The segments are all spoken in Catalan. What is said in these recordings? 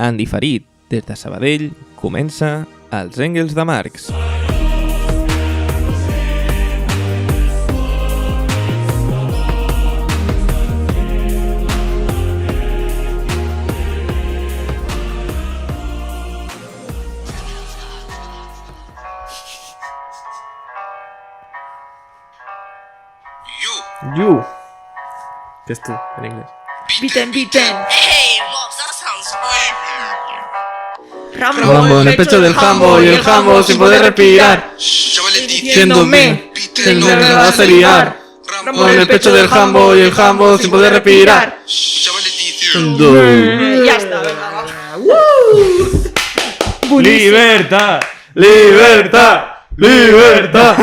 En diferit, des de Sabadell, comença Els Engels de Marx. You. ¿Qué es tú en inglés? Beaten. Hey, Mox, that sounds way. Rambo en el pecho del jambo y el jambo sin poder respirar. Chavales, Diciéndome que no me vas a liar. Rambo en el pecho del jambo y el jambo sin poder respirar. Chavales, diciendo. Ja està, vinga, va. Libertad, libertad, libertad.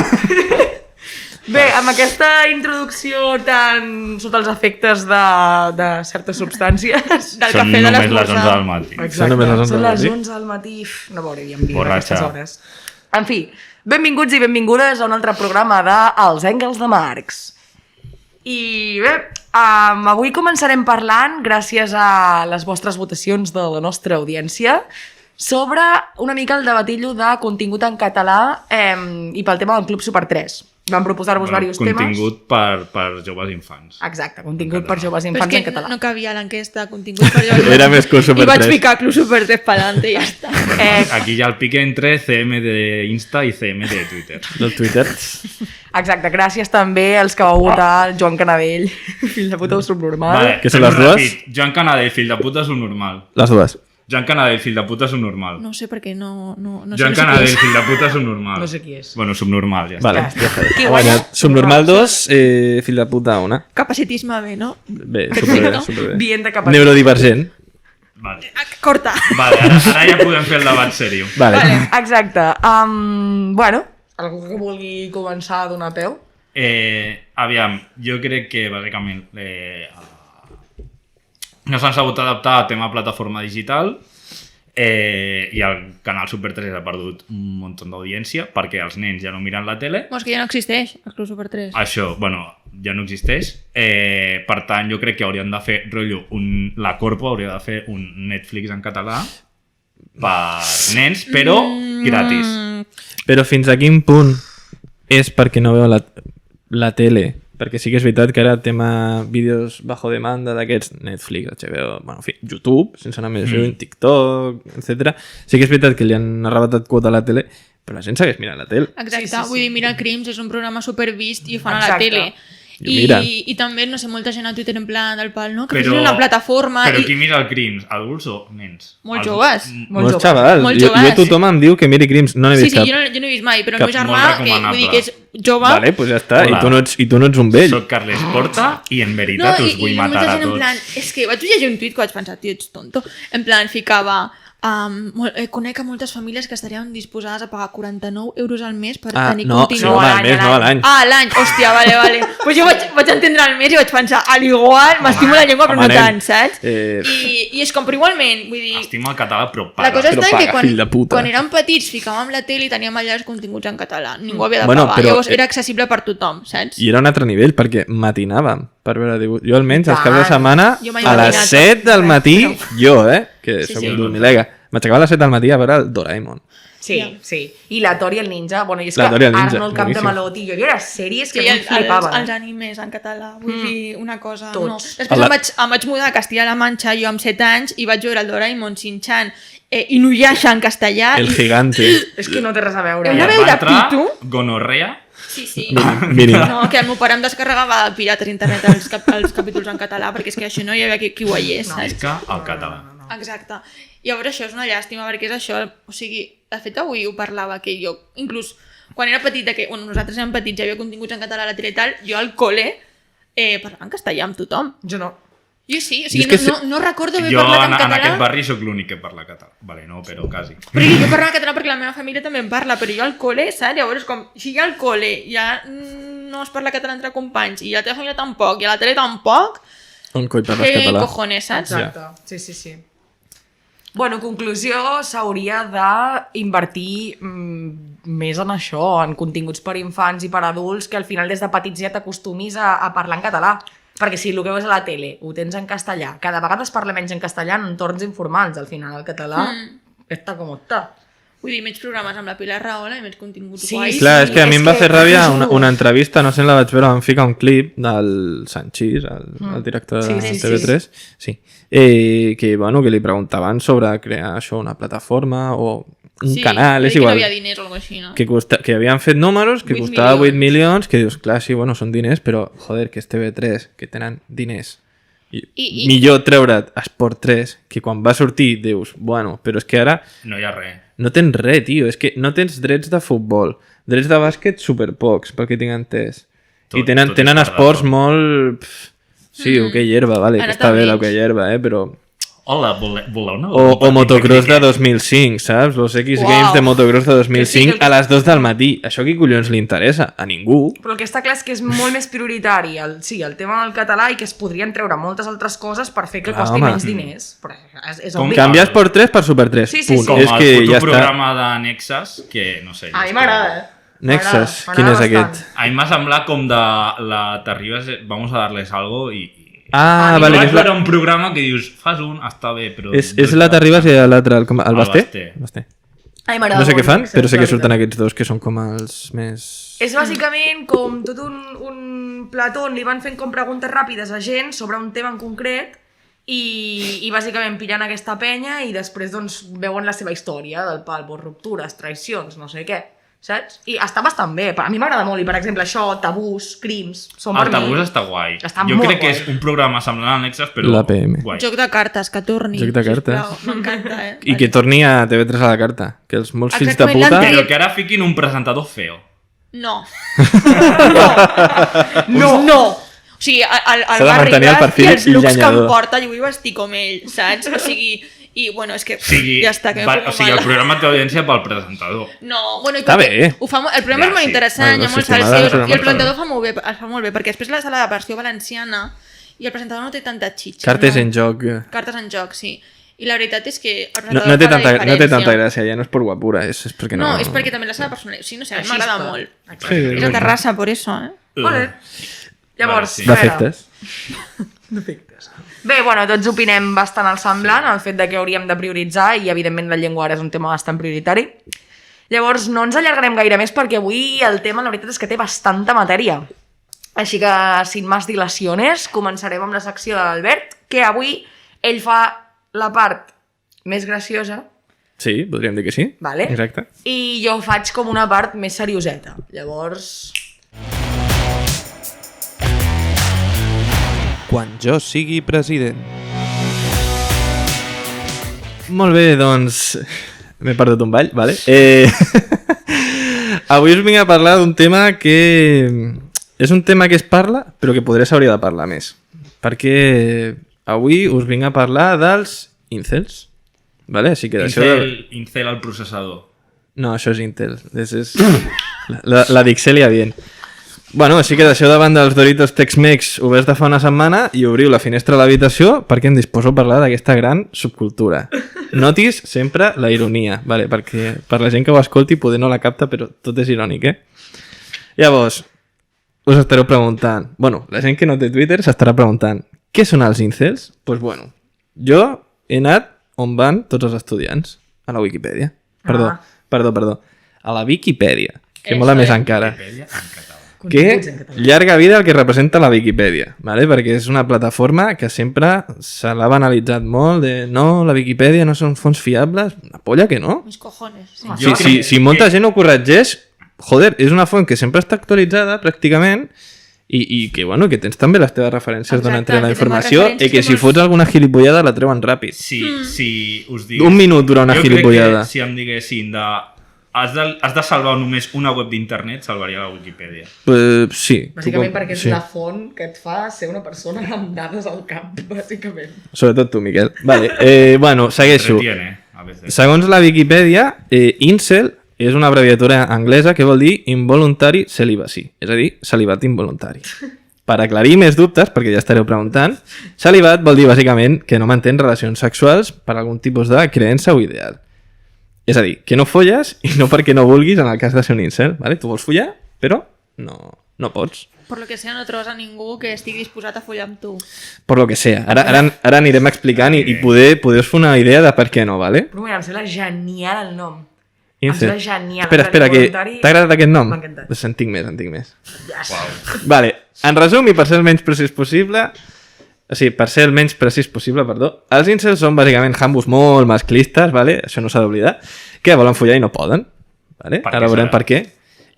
Bé, amb aquesta introducció tan sota els efectes de certes substàncies del Són cafè de només les l'esmorzar. 11 del matí. Són només les 11 Són del les matí? 11 del matí. No m'hauríem vist a Borratxa. aquestes hores. En fi, benvinguts i benvingudes a un altre programa de Els Engels de Marx. I bé, avui començarem parlant, gràcies a les vostres votacions de la nostra audiència, sobre una mica el debatillo de contingut en català i pel tema del Club Super 3. Vam proposar-vos diversos temes. Contingut per joves infants. Exacte, contingut per joves i Però és infants que en català. no cabia l'enquesta contingut per jo. Era més Club Super I vaig 3. ficar Club Super 3 per davant i ja està. Aquí hi ha el pique entre CM de Insta i CM de Twitter. Del Twitter. Exacte, gràcies també als que vau votar el Joan Canadell, fill de puta subnormal. Vale, Què són fem les un dues? ràpid. Joan Canadell, fill de puta, subnormal. Les dues. Joan Canadell, fill de puta, subnormal. No sé per què no Joan sé Canadell, qui és. fill de puta, subnormal. No sé qui és. Bueno, subnormal, ja està. Vale, Ja ja està. Qui Ha guanya? guanyat Subnormal 2, fill de puta 1. Capacitisme bé, no? Bé, superbé, superbé. Bien de cap a... Neurodivergent. Vale, Corta. vale ara ja podem fer el debat seriós. Vale. Exacte. Bueno, algú que vulgui començar a donar peu? Aviam, jo crec que bàsicament no s'han sabut adaptar al tema plataforma digital i el canal Super 3 ha perdut un munt d'audiència perquè els nens ja no miren la tele. Mos que ja no existeix el Club Super 3. Això, bueno, ja no existeix. Per tant, jo crec que haurien de fer rotllo, la Corpo hauria de fer un Netflix en català per nens, però gratis. Però fins a quin punt és perquè no veu la tele? Perquè sí que és veritat que ara tema vídeos bajo demanda d'aquests Netflix, HBO, bueno, en fi, YouTube, sense anar més lluny, TikTok, etc. Sí que és veritat que li han arrebatat quota a la tele, però la gent segueix mirant la tele. Exacte, Sí. vull dir, mira Crims, és un programa supervist i ho fan a la Exacte. tele. I mira. I també, no sé, molta gent a Twitter en plan del pal, no? Que Però- és una plataforma Però i... qui mira el Crims? Adults o nens? Molt joves. Molts xavals. Molt Jo joves. tothom em diu que miri Crims, no n'he Sí, vist sí, cap. jo no he vist mai, però Cap el meu germà, molt que, vull dir recomanable. que és jove... Vale, doncs ja està. Hola. I tu no ets un vell. Soc Carles Porta i en veritat us vull matar molta a gent en tots. plan, és que vaig llegir un tuit que vaig pensar, tio, ets tonto. En plan, ficava... conec a moltes famílies que estarien disposades a pagar 49 euros al mes per tenir no, contingut. sí, home, al mes, no a l'any. Ah, a l'any, hòstia, vale. Pues jo vaig entendre el mes i vaig pensar, al igual, m'estimo la llengua, però home, no nen. tant, saps? I I és com, però igualment, vull dir... Estimo el català, però La paga. cosa Però està en que paga, fill de puta. quan érem petits ficàvem la tele i teníem allà els continguts en català. Ningú havia de Bueno, pagar. però- Llavors era accessible per tothom, saps? era un altre nivell, perquè matinàvem per veure dibuix. Jo almenys, els caps de Tant. setmana, Jo m'he a les imaginat. 7 del matí, jo, que Sí, soc sí. un dormilega, m'aixecava a les 7 del matí a veure el Doraemon. Sí, sí. I la Tori el ninja. Bueno, i és La que Tori el ninja, Arnold Camp de boníssim. Malot i jo veure sèries que Sí, em flipaven. els animes en català, vull dir, una cosa... Tots. No. Després em vaig mudar a Castilla-La Manxa, jo amb 7 anys, i vaig veure el Doraemon, Shin-chan, Inuyasha en castellà. El i... gigante. És que no té res a veure. Una I veu va de entrar pito. gonorrea. Sí, sí. Mínim. No, que el meu pare em descarregava de pirates internet els capítols en català, perquè és que això no hi havia qui ho veiés, saps? Visca al català. Exacte. I llavors això és una llàstima, perquè és això, o sigui, de fet avui ho parlava, que jo, inclús quan era petita, que bueno, nosaltres érem petits, hi havia continguts en català a la tele i tal, jo al col·le parlava en castellà amb tothom. Jo no. Jo sí, o És sigui, que no recordo haver Jo parlat en en català. aquest barri sóc l'únic que parla català. Vale, no, però quasi. Perquè jo parlava català perquè la meva família també en parla, però jo al col·le, saps? Llavors, com, si al col·le ja no es parla català entre companys, i a la teva família tampoc, i a la tele tampoc, On coi parles què català? cojones, saps? Exacte. Sí. Bueno, conclusió, s'hauria d'invertir més en això, en continguts per infants i per adults, que al final des de petits ja t'acostumis a parlar en català. Perquè si el que veus a la tele ho tens en castellà, cada vegada es parla menys en castellà en entorns informals, al final el català està com està. Vull dir, menys programes amb la Pilar Rahola i menys continguts Sí, guais. Clar, és que a mi és em va que fer ràbia t'ho juro. una entrevista, no sé si la vaig veure, vam ficar un clip del Sanchís, el director de Sí, sí, TV3, sí. Que, bueno, que li preguntaven sobre crear això, una plataforma o un canal, és que igual. no havia diners o alguna així, no? Que havien fet números, que 8 costava 8 milions. milions, que dius, clar, sí, bueno, són diners, però, joder, que és TV3, que tenen diners. I millor treure't a Esport 3, que quan va sortir dius, bueno, però és que ara No hi ha res. no tens res, tio, és que no tens drets de futbol, drets de bàsquet superpocs, pel que tinc entès. I tenen tot és esports tardà, molt... Sí, hoquei hierba, vale, que Ara està bé també. l'hoquei hierba, però... Hola, voleu una... O motocross de 2005, saps? Los X Uau. Games de motocross de 2005 Que sí, que- a les 2 del matí. Això qui collons li interessa? A ningú. Però el que està clar és que és molt més prioritari el tema del català i que es podrien treure moltes altres coses per fer que Clar, costi home. menys diners. Però és Com obvi. Canvies per 3 per Super 3. Sí, sí, punt. sí. Com És el que puto ja està. programa de Nexus, que no sé... A mi és m'agrada, eh? Nexus, M'agrada quin és bastant. aquest? A mi m'ha semblat com de la t'arribes, vamos a darles algo i... Ah, A mi vale, Vaig que és veure la... un programa que dius, fas un, està bé, però... És la t'arribes i l'altre, el Basté? Basté. Basté. A mi m'agrada No sé què molt, fan, Nexus, però sé que la surten veritat. aquests dos que són com els més... És bàsicament com tot un plató on li van fent com preguntes ràpides a gent sobre un tema en concret i bàsicament pillant aquesta penya i després doncs veuen la seva història del pal, ruptures, traicions, no sé què, saps? I està bastant bé, a mi m'agrada molt i per exemple això, tabús, crims, són El per mi... tabús està guai. Està Jo molt crec que guai. és un programa semblant al Nexus, però La PM. guai. Joc de cartes, que torni. Joc de cartes. sisplau. M'encanta, eh? I que torni a TV3 a la carta. Que els molts fills de Exactament, puta... l'anterior. Però que ara fiquin un presentador feo. No. No! No! O sigui, el S'ha de Barry mantenir el Graf perfil i els looks que em llenyador. porta, jo vull vestir com ell, saps? O sigui, i bueno, és que O sigui, ja està, que o sigui, el programa té audiència pel presentador. No, bueno, i Està perquè bé. Ho fa, el programa Ja, és molt sí. interessant, Bueno, hi ha molts sí, sí, salseos, m'agrada, i el m'agrada. presentador fa molt bé, perquè després la sala de versió valenciana i el presentador no té tanta xitxa. Cartes no? en joc. Cartes en joc, sí. I la veritat és que el No, presentador no, té fa la tanta, no té diferència. tanta gràcia, ja no és per guapura, és perquè no... No, és perquè també la seva personalitat... Sí, no sé, a mi Així m'agrada està. molt. Exacte. Sí, És la terrassa, per això, eh? Vale. Llavors, sí. a veure, Defectes. bé, bueno, tots opinem bastant al semblant, el fet de que hauríem de prioritzar i evidentment la llengua ara és un tema bastant prioritari. Llavors no ens allargarem gaire més perquè avui el tema la veritat és que té bastanta matèria. Així que, sin más dilaciones, començarem amb la secció de l'Albert, que avui ell fa la part més graciosa Sí, podríem dir que sí. Vale. Exacte. i jo faig com una part més serioseta. Llavors... Quan jo sigui president. Molt bé, doncs... M'he perdut un ball, vale? Avui us vinc a parlar d'un tema que... És un tema que es parla, però que podria s'hauria de parlar més. Perquè avui us vinc a parlar dels incels. Vale? Així que d'això... Incel al processador. No, això és Intel. És la Dixelia bien. Bueno, així que deixeu davant dels Doritos Tex-Mex oberts de fa una setmana i obriu la finestra de l'habitació perquè em disposo a parlar d'aquesta gran subcultura. Notis sempre la ironia, vale? Perquè per la gent que ho escolti poder no la capta, però tot és irònic, eh? Llavors, us estareu preguntant... Bueno, la gent que no té Twitter s'estarà preguntant què són els incels? Doncs pues bueno, jo he anat on van tots els estudiants, a la Wikipedia. Perdó, Ah. perdó. A la Viquipèdia, que Eso mola més es. encara. Wikipedia en català. Continguts en Que català. llarga vida el que representa la Viquipèdia, ¿vale? Perquè és una plataforma que sempre se l'ha banalitzat molt de no, la Viquipèdia no són fonts fiables, una polla que no. Mis cojones. Sí. Jo crec Si que- molta gent ho corregeix, joder, és una font que sempre està actualitzada pràcticament i que, bueno, que tens també les teves referències d'on Exacte, entra la que té moltes informació i referències que si molt- fots alguna gilipollada la treuen ràpid. Si us digués... Un minut dura una jo crec gilipollada. que si em diguessin has de salvar només una web d'internet, salvaria la Wikipedia. Sí. Bàsicament perquè és sí. la font que et fa ser una persona amb dades al cap, bàsicament. Sobretot tu, Miquel. Vale, bueno, segueixo. Retiene, a veces. Segons la Viquipèdia, incel és una abreviatura anglesa que vol dir involuntary celibacy, és a dir, celibat involuntari. Per aclarir més dubtes, perquè ja estareu preguntant, celibat vol dir bàsicament que no mantens relacions sexuals per algun tipus de creença o ideal. És a dir, que no folles i no perquè no vulguis en el cas de ser un incel, ¿vale? Tu vols follar, però no pots. per lo que sea no trobes a ningú que estigui disposat a follar amb tu. Per lo que sea. Ara anirem explicant i poder us fer una idea de per què no, ¿vale? Però mira, em sembla genial el nom. Incel. Em sembla genial. Espera, que t'ha agradat aquest nom? M'ha encantat. Pues en tinc més. Yes. Vale, en resum i per ser el menys precís possible, els incels són bàsicament jambos molt masclistes, vale? Això no s'ha d'oblidar, que volen follar i no poden. Vale? Per què Ara veurem serà? per què.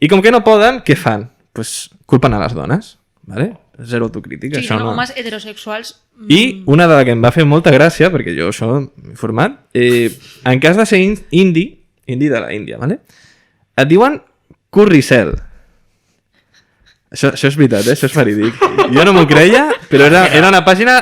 I com que no poden, què fan? Pues culpen a les dones. Vale? Zero autocrítica. Sí, això no, no. homes heterosexuals... I una de les que em va fer molta gràcia, perquè jo això m'he informat, en cas de ser indi de la Índia, ¿vale? Et diuen curricel. Això és veritat, això és verídic. Jo no m'ho creia, però era una pàgina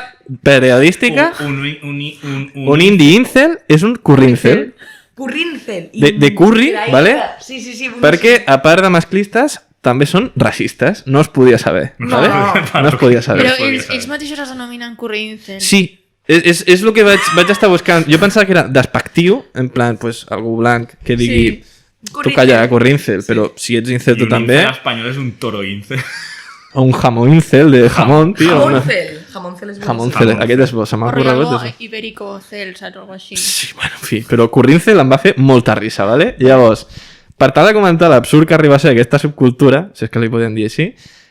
periodística. Un indi incel és un currincel. Currincel. De curri, ¿vale? Sí, boníssim. Perquè, a part de masclistes, també són racistes. No es podia saber, ¿vale? No es podia saber. Però ells mateixos es denominen currincel. Sí, és el que vaig estar buscant. Jo pensava que era despectiu, en plan, pues, algú blanc que digui tu calla, currincel, però si ets incel tu també, En espanyol és un toro incel. o un jamoncel de jamón, tio. Jamoncel. Jamoncel és Jamoncel, aquest és bo, se m'ha O rotllo corregut. algo ibérico-cel, saps? Algo així. Sí, bueno, en fi, però currincel em va fer molta risa, ¿vale? Llavors, per tal de comentar l'absurd que arriba a ser aquesta subcultura, si és que li podem dir així,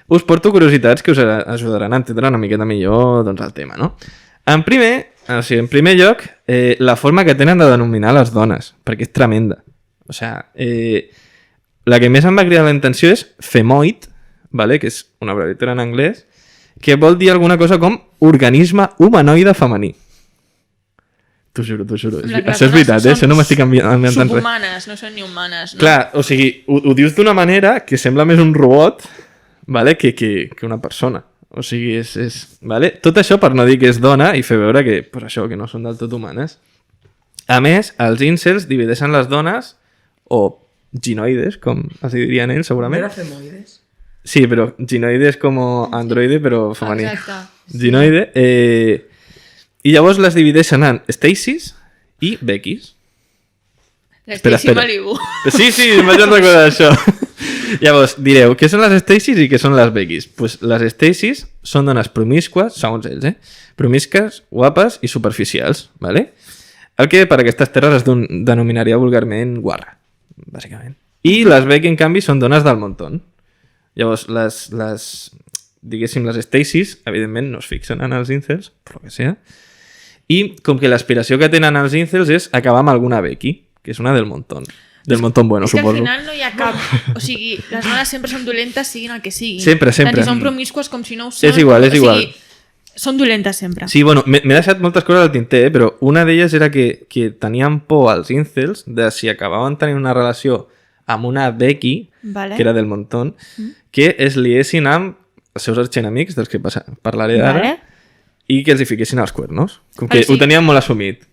us porto curiositats que us ajudaran a entendre una miqueta millor doncs, el tema, no? En primer lloc, la forma que tenen de denominar les dones, perquè és tremenda. O sigui, la que més em va cridar la intenció és femoid, ¿vale? Que és una abreviatura en anglès, que vol dir alguna cosa com organisme humanoide femení. T'ho juro. Això és veritat, això no m'estic inventant res. Subhumanes, no són ni humanes. No? Clar, o sigui, ho dius d'una manera que sembla més un robot, ¿vale? que una persona. O sigui, ¿vale? Tot això per no dir que és dona i fer veure que, pues això, que no són del tot humanes. A més, els incels divideixen les dones, o ginoides, com es dirien ells, No segurament. era femoides? Sí, però ginoides com androide, però femení. Exacte. Ginoide. I llavors les divideixen en Stacy's i Becky's. L'Stacy Malibu. Sí, em vaig recordar això. Llavors, direu, què són les Stacy's i què són les Becky's? Pues les Stacy's són dones promíscues, segons ells, promíscues, guapes i superficials, ¿vale? El que per aquestes terres es denominaria vulgarment guarra, bàsicament. I les Becky, en canvi, són dones del montón. Llavors, diguéssim, les Stacy's, evidentment, no es fixen en els incels, per lo que sea, i com que l'aspiració que tenen els incels és acabar amb alguna Becky, que és una del montón. Del montón bueno, és que suposo. al final no hi ha cap... O sigui, les dones sempre són dolentes, siguin el que siguin. Sempre. Tant si són promiscues com si no ho són. És igual. O sigui, són dolentes sempre. Sí, bueno, m'he deixat moltes coses al tinter, però una d'elles era que tenien por als incels de si acabaven tenint una relació amb una Becky, Vale. que era del montón, que es liessin amb els seus arxenemics, dels que parlaré d'ara, Vale. i que els hi fiquessin els cuernos. Com que Vale, sí. ho tenien molt assumit.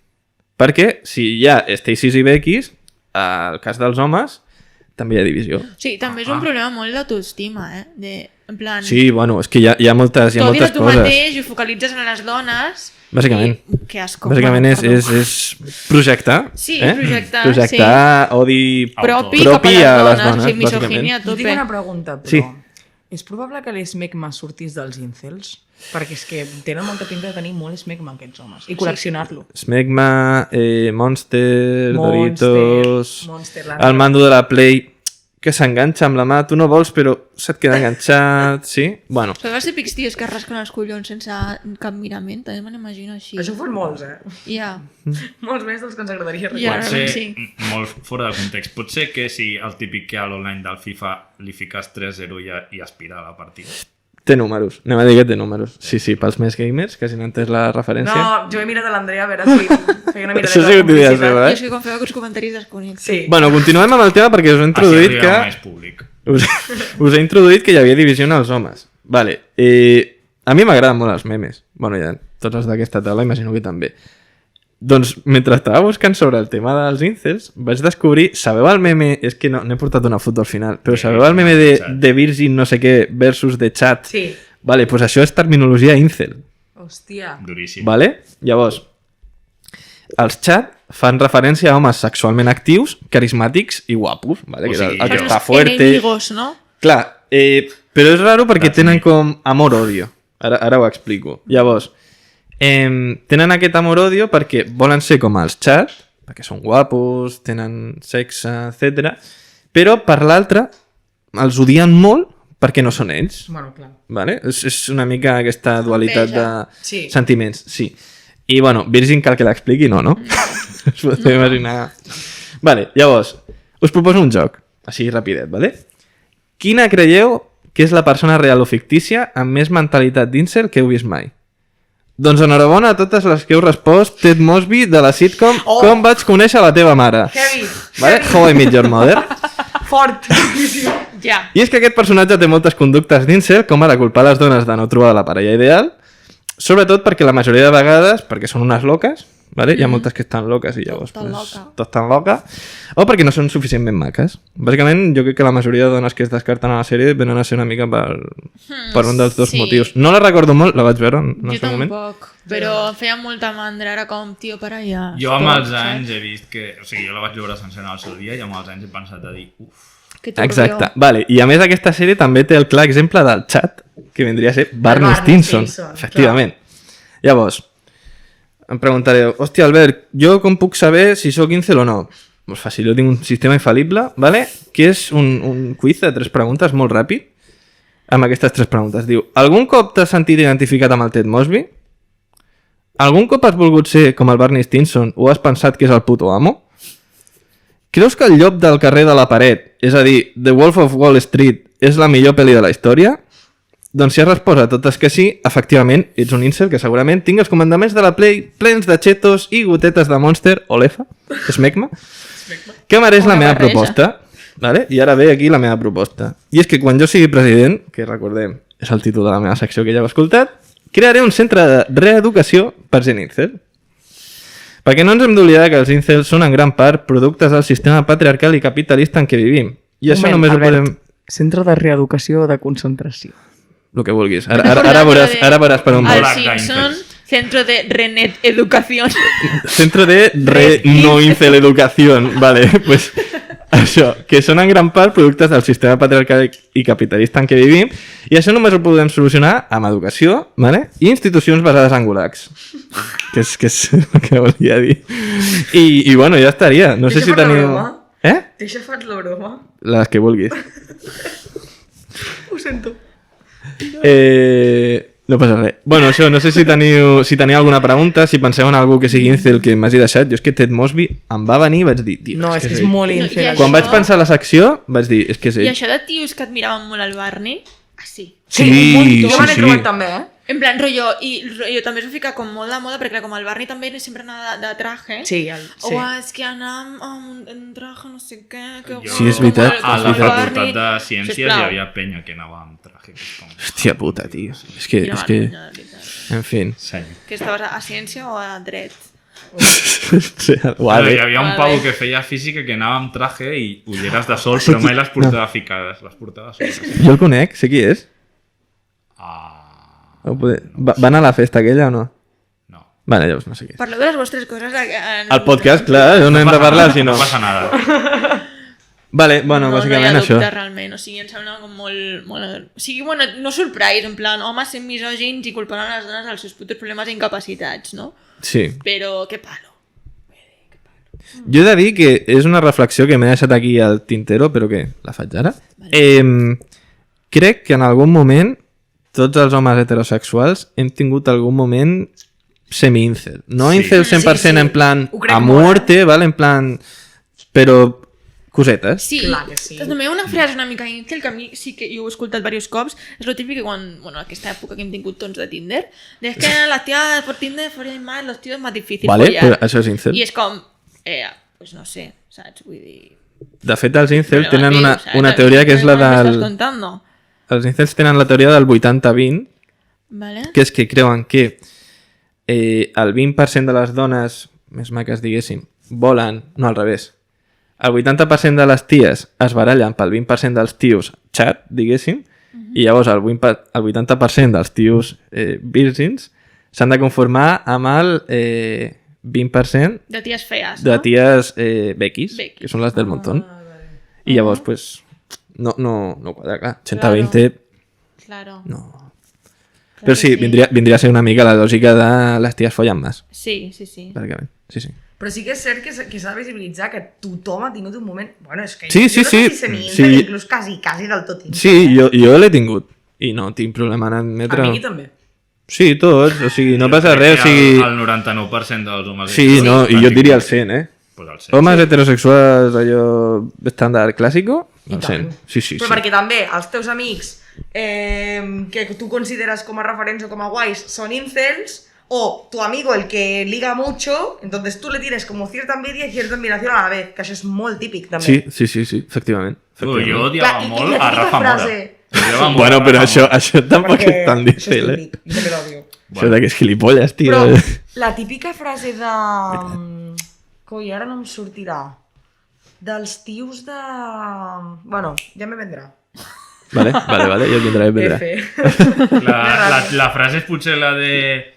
Perquè si hi ha Stacy's i Becky's, al cas dels homes, també hi ha divisió. Sí, també és un problema molt d'autoestima, en plan... Sí, bueno, és que hi ha moltes tu mires tu coses. mateix i ho focalitzes en les dones... Bàsicament. I... Que asco. Bàsicament Bueno, és projectar. Sí, projectar odi propi a cap les dones, sí, misoginia a Jo tinc tope. una pregunta, però... Sí. És probable que l'esmegma sortís dels incels? Perquè és que tenen molta pinta de tenir molt esmegma aquests homes. I col·leccionar-lo. Smegma, Monster, Doritos, Monster, el mando de la Play que s'enganxa amb la mà, tu no vols però se't queda enganxat, sí? Bueno, Però vas ser pics tios que es rasquen els collons sense cap mirament, també me n'imagino així. Això ho fan molts, eh? Ja. Molts més dels que ens agradaria Ja. recordar. Pot ser Sí. molt fora de context. Pot ser que si el típic que a l'online del FIFA li fiques 3-0 i aspira a la partida. té números, anem a dir que té números. Sí, pels més gamers, que si no han entès la referència. No, jo he mirat a l'Andrea a veure si feia una miradeta Això sí que de ho diries, publicitat. eh? Jo és que quan feu aquests comentaris desconnecto. Sí. Bueno, continuem amb el tema perquè us he introduït Així que... arriba més públic. Us he introduït que hi havia divisió en els homes. Vale. A mi m'agraden molt els memes. Bueno, ja tots els d'aquesta taula imagino que també. Doncs, mentre estava buscant sobre el tema dels incels, vaig descobrir... Sabeu el meme... És que no he portat una foto al final, però sabeu el meme de Virgin no sé què versus de chat? Sí. Vale, doncs això és terminologia incel. Hòstia. Duríssim. Vale? Llavors, els chat fan referència a homes sexualment actius, carismàtics i guapos. Vale? O Que sigui, el que jo. està fuerte... Enemigos, no? Clar, Però és raro perquè tenen com amor-odio. Ara ho explico. Llavors, tenen aquest amor-odio perquè volen ser com els Chad, perquè són guapos, tenen sexe, etc. Però per l'altre els odien molt perquè no són ells. Bueno, clar. Vale? És una mica aquesta dualitat de Sí. sentiments. Sí. I, bueno, Virgin cal que l'expliqui? No, no? Us podeu imaginar. Vale, llavors, us proposo un joc, així rapidet, vale? Quina creieu que és la persona real o fictícia amb més mentalitat d'incel que heu vist mai? Doncs enhorabona a totes les que heu respost Ted Mosby de la sitcom Com vaig conèixer la teva mare. Heavy. Vale? How I Met Your Mother. Fort. Ja. I és que aquest personatge té moltes conductes d'incel, com ara culpar les dones de no trobar la parella ideal, sobretot perquè la majoria de vegades, perquè són unes loques, vale? Hi ha moltes que estan loques i llavors tot estan loca, o perquè no són suficientment maques. Bàsicament, jo crec que la majoria de dones que es descarten a la sèrie venen a ser una mica per un dels dos sí. motius. No la recordo molt, la vaig veure en el Jo seu moment. tampoc, però em feia molta mandra, era com, tio, per allà. Jo amb els anys he vist que... O sigui, jo la vaig veure sencera al seu dia i amb els anys he pensat a dir, Que turbio. Exacte, vale. I a més aquesta sèrie també té el clar exemple del chat, que vindria a ser Barney Stinson, efectivament. Llavors, em preguntareu, hòstia Albert, jo com puc saber si sóc incel o no? Doncs fàcil, jo tinc un sistema infal·lible, vale? Que és un quiz de 3 preguntes molt ràpid, amb aquestes 3 preguntes. Diu, algun cop t'has sentit identificat amb el Ted Mosby? Algun cop has volgut ser com el Barney Stinson o has pensat que és el puto amo? Creus que el llop del carrer de la paret, és a dir, The Wolf of Wall Street, és la millor pel·li de la història? Doncs si has respost a totes que sí, efectivament, ets un incel que segurament tinc els comandaments de la Play plens de chetos i gotetes de Monster o l'EFA, Smegma, que mereix la meva proposta. Vale? I ara ve aquí la meva proposta. I és que quan jo sigui president, que recordem, és el títol de la meva secció que ja heu escoltat, crearé un centre de reeducació per gent incel. Perquè no ens hem d'oblidar que els incels són en gran part productes del sistema patriarcal i capitalista en què vivim. I això només ho podem... Centre de reeducació o de concentració. El que vulguis. Ara veuràs per on El vols. Simpson, Centro de Renet Educación. Centro de no incel educación. Vale, pues això, que són en gran part productes del sistema patriarcal i capitalista en què vivim, i això només ho podem solucionar amb educació, vale? I institucions basades en gulags. Que és el que volia dir. I bueno, ja estaria. No sé si teniu... Deixa faig la broma. Les que vulguis. Ho sento. No passa res. Bueno, això, no sé si teniu alguna pregunta, si penseu en algú que sigui incel que m'hagi deixat. Jo és que Ted Mosby em va venir i vaig dir... Tio, No, és que és molt No, incel. i Quan això- vaig pensar a la secció, vaig dir, és que és I ell. això de tios que admiraven molt el Barney, sí. Jo me n'he trobat també, En plan, rotllo, i rotllo també es va ficar com molt de moda, perquè clar, com el Barney també sempre anava de traje. Sí, O és que anàvem amb un traje no sé què... Que Sí, és veritat, A és la veritat. facultat de Ciències hi Sisplau. havia penya que anava amb traje. Que és com... Hòstia puta, tio. És que... En fi. Senyor. Que estaves a ciència o a dret? Sí, Bueno, hi havia un Vale. pavo que feia física que anava amb traje i ulleres de sol, però mai les portava ficades. Les portava soles. Jo el conec, sé qui és. Ah, Va anar a la festa aquella o no? no. Vale, llavors no sé qui és. Parleu de les vostres coses en... El podcast, clar, no hem de parlar, si no. No passa nada. Vale, bueno, bàsicament no hi ha això. dubte, realment, o sigui, em sembla com molt... O sigui, bueno, no sorprès, en plan, homes sent misògins i culpant a les dones dels seus putos problemes i incapacitats, no? Sí. Però, què palo. Jo he de dir que és una reflexió que m'he deixat aquí al tintero, però que la faig ara. Crec que en algun moment tots els homes heterosexuals hem tingut algun moment semi-incel. No Sí. incel 100% Sí, sí. en plan Ho crec a molt, muerte, ¿vale? En plan... Però cosetes. Sí, Clar que sí. també una frase una mica incel, que a mi sí que jo ho he escoltat diversos cops, és lo típic que quan, bueno, aquesta època que hem tingut tons de Tinder, de que las tías por Tinder follan más, los tíos es más difícil Vale, follar. però això és incel. I és com, pues no sé, saps? Vull dir... De fet, els incels Però, tenen tio, una saps? teoria que és la ¿Qué me del... estás contando? Els incels tenen la teoria del 80-20, Vale? que és que creuen que el 20% de les dones més maques, diguéssim, volen... No, al revés. El 80% de les ties es barallen pel 20% dels tios xat, diguéssim, i llavors el 80% dels tios virgins s'han de conformar amb el 20% De ties fees, de no? ties bequis, Bequis. que són les del montón. I llavors, pues, no quadra, clar. 80-20 Claro. No. Claro Però sí, que vindria a ser una mica la lògica de les ties follen més. Sí. Bàsicament, sí. Però sí que és cert que s'ha de visibilitzar que tothom ha tingut un moment... Bueno, és que Sí, jo sí, no sé si semi-incel, sí. inclús quasi del tot incel. Sí, jo l'he tingut. I no tinc problema en admetre... A mi també. Sí, tots, o sigui, no passa res, o sigui... El 99% dels homes... Sí, no, i jo et diria el 100, Pues el 100. Homes heterosexuals, allò estàndard clàssico, I el tant. 100. Sí. Però perquè també els teus amics que tu consideres com a referents o com a guais són incels, o tu amigo el que liga mucho, entonces tú le tienes como cierta envidia y cierta admiración a la vez, que això és molt típic també. Sí, efectivament. Jo Clar, odiava i molt la a típica Rafa Mora. frase- Odiava molt Bueno, a però Rafa Mora. això tampoc és tan Perquè això és difícil, típic, jo també l'odio. Això de que és gilipolles, tio. Però la típica frase de... Coi, ara no em sortirà. Dels tios de... Bueno, ja me vendrà. Vale, ja et vindrà. F. La frase es potser la de...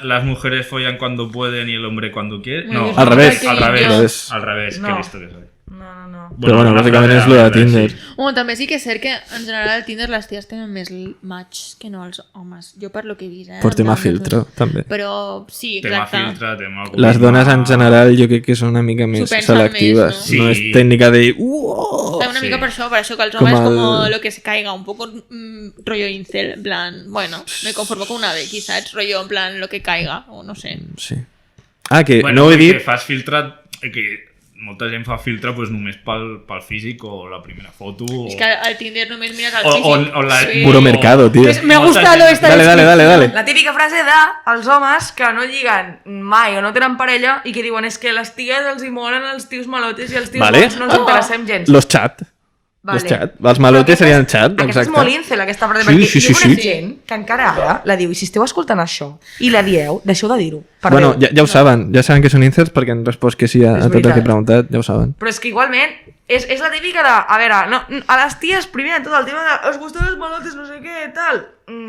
las mujeres follan cuando pueden y el hombre cuando quiere. Bueno, No, es al revés. igual que Al yo. revés. Al revés, No. que listo que soy. No. Però bueno, una bàsicament frase és lo de al revés, Tinder. sí. Bueno, també sí que és cert que en general al Tinder les ties tenen més match que no els homes. Jo per lo que he vist, Per tema En plan, filtro, també. Però sí, Tema exacte. filtre, tema... Les dones en general jo crec que són una mica més S'ho pensen selectives. més, no? No Sí. és tècnica de... Una Sí. mica per això que els Com homes el- como lo que se caiga, un poco rollo incel, en plan, bueno, me conformo con una Becky, ¿sabes? Rollo en plan lo que caiga, o no sé. Sí. Ah, que Bueno, no ho he que dit... fas filtre... Que molta gent fa filtre pues, només pel físic o la primera foto. Es que al Tinder només mires al O- físic. o la- Sí. Puro mercado, tio. Pues me ha gustado esta Dale. descripción. La típica frase de els homes que no lliguen mai o no tenen parella i que diuen és que les ties els hi molen els tios malotes i els tios Vale. bons no els interessem gens. Los chat. Los chat. Els malotes serien chat, Aquesta és exacte. molt incel, aquesta frase, Sí, perquè sí, jo sí, conec sí. gent que encara ara la diu, i si esteu escoltant això i la dieu, deixeu de dir-ho. Per Bueno, Déu. ja ho saben. Ja saben que són incels perquè han respost que sí a És tot el que he veritat. preguntat. Ja ho saben. Però és que igualment és la típica de, a veure, no, a les ties, primer de tot, el tema de, os gustan los malotes, no sé què, tal.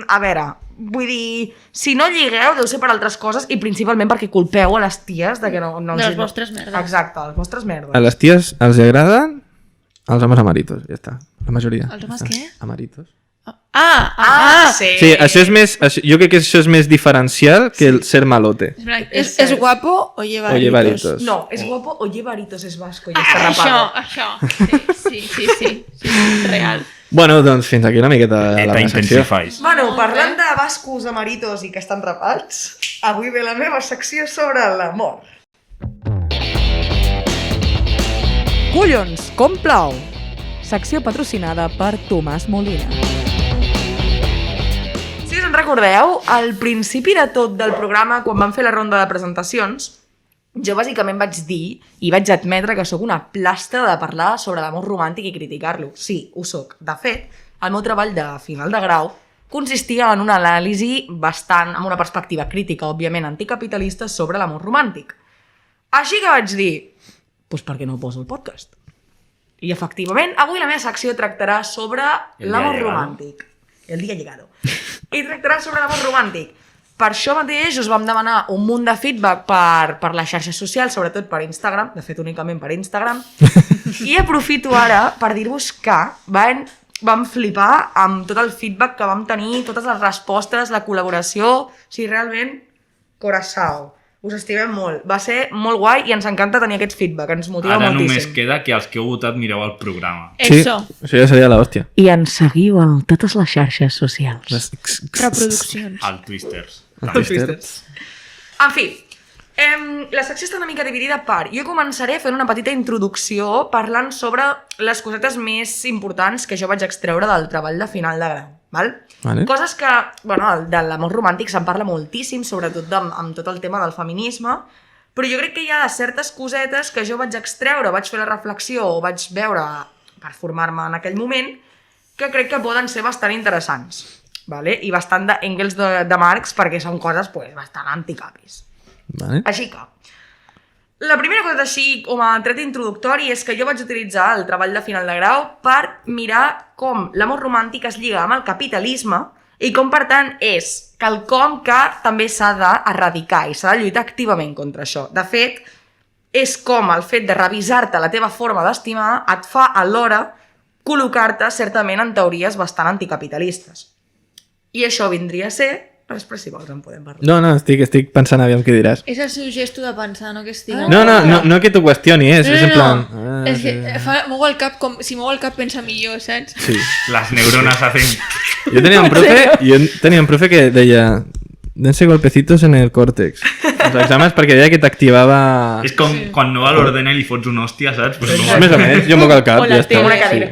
A veure, vull dir, si no lligueu, deu ser per altres coses i principalment perquè culpeu a les ties de que no De les vostres merdes. Exacte, les vostres merdes. A les ties els agraden els homes amaritos. Ja està. La majoria. Els homes Ja està. què? Amaritos. Sí. Sí, això és més... Jo crec que això és més diferencial que el ser malote. ¿Es guapo o lleva Oye, aritos? varitos. No, és guapo o lleva aritos, és vasco i Ah, està rapado. això. Sí, real. Bueno, doncs fins aquí una miqueta la Eta meva secció. intensifais. Bueno, parlant de bascos amaritos i que estan rapats, avui ve la meva secció sobre l'amor. Collons, com plau! Secció patrocinada per Tomàs Molina. Si us en recordeu, al principi de tot del programa, quan vam fer la ronda de presentacions, jo bàsicament vaig dir i vaig admetre que sóc una plastra de parlar sobre l'amor romàntic i criticar-lo. Sí, ho sóc. De fet, el meu treball de final de grau consistia en una anàlisi bastant, amb una perspectiva crítica, òbviament anticapitalista, sobre l'amor romàntic. Així que vaig dir, doncs per què no ho poso al podcast? I efectivament, avui la meva secció tractarà sobre El l'amor día llegado. romàntic. El dia llegado. I tractarà sobre l'amor romàntic. Per això mateix us vam demanar un munt de feedback per les xarxes socials, sobretot per Instagram, de fet únicament per Instagram, i aprofito ara per dir-vos que vam flipar amb tot el feedback que vam tenir, totes les respostes, la col·laboració, o sigui, realment, coraçao. Us estimem molt. Va ser molt guai i ens encanta tenir aquest feedback, ens motiva Ara només moltíssim. queda que els que heu votat mireu el programa. Eso. Sí, això ja seria l'hòstia. I ens seguiu a totes les xarxes socials. Reproduccions. El Twisters. En fi, la secció està una mica dividida per... Jo començaré fent una petita introducció parlant sobre les cosetes més importants que jo vaig extreure del treball de final de grau. Val? Vale. Coses que, bueno, de l'amor romàntic se'n parla moltíssim, sobretot amb tot el tema del feminisme, però jo crec que hi ha certes cosetes que jo vaig extreure, vaig fer la reflexió o vaig veure per formar-me en aquell moment, que crec que poden ser bastant interessants. Vale? I bastant d'Engels de Marx perquè són coses pues, bastant anticapis. Vale. Així que, la primera cosa així com a tret introductori és que jo vaig utilitzar el treball de final de grau per mirar com l'amor romàntic es lliga amb el capitalisme i com, per tant, és quelcom que també s'ha d'erradicar i s'ha de lluitar activament contra això. De fet, és com el fet de revisar-te la teva forma d'estimar et fa alhora col·locar-te certament en teories bastant anticapitalistes. I això vindria a ser... Després, si vols, en podem parlar. No, estic pensant aviam què diràs. És el seu gesto de pensar, no que estigui... No que t'ho qüestioni, és en plan... És que mou el cap com... Si mou el cap pensa millor, saps? Sí. Las neuronas hacen... Jo tenia un profe que deia dense golpecitos en el còrtex. Els exàmens perquè deia que t'activava... És com quan no va l'ordena i li fots una hòstia, saps? Pues no. Més o menys, jo moc el cap O i la ja està. tele. Una cadira.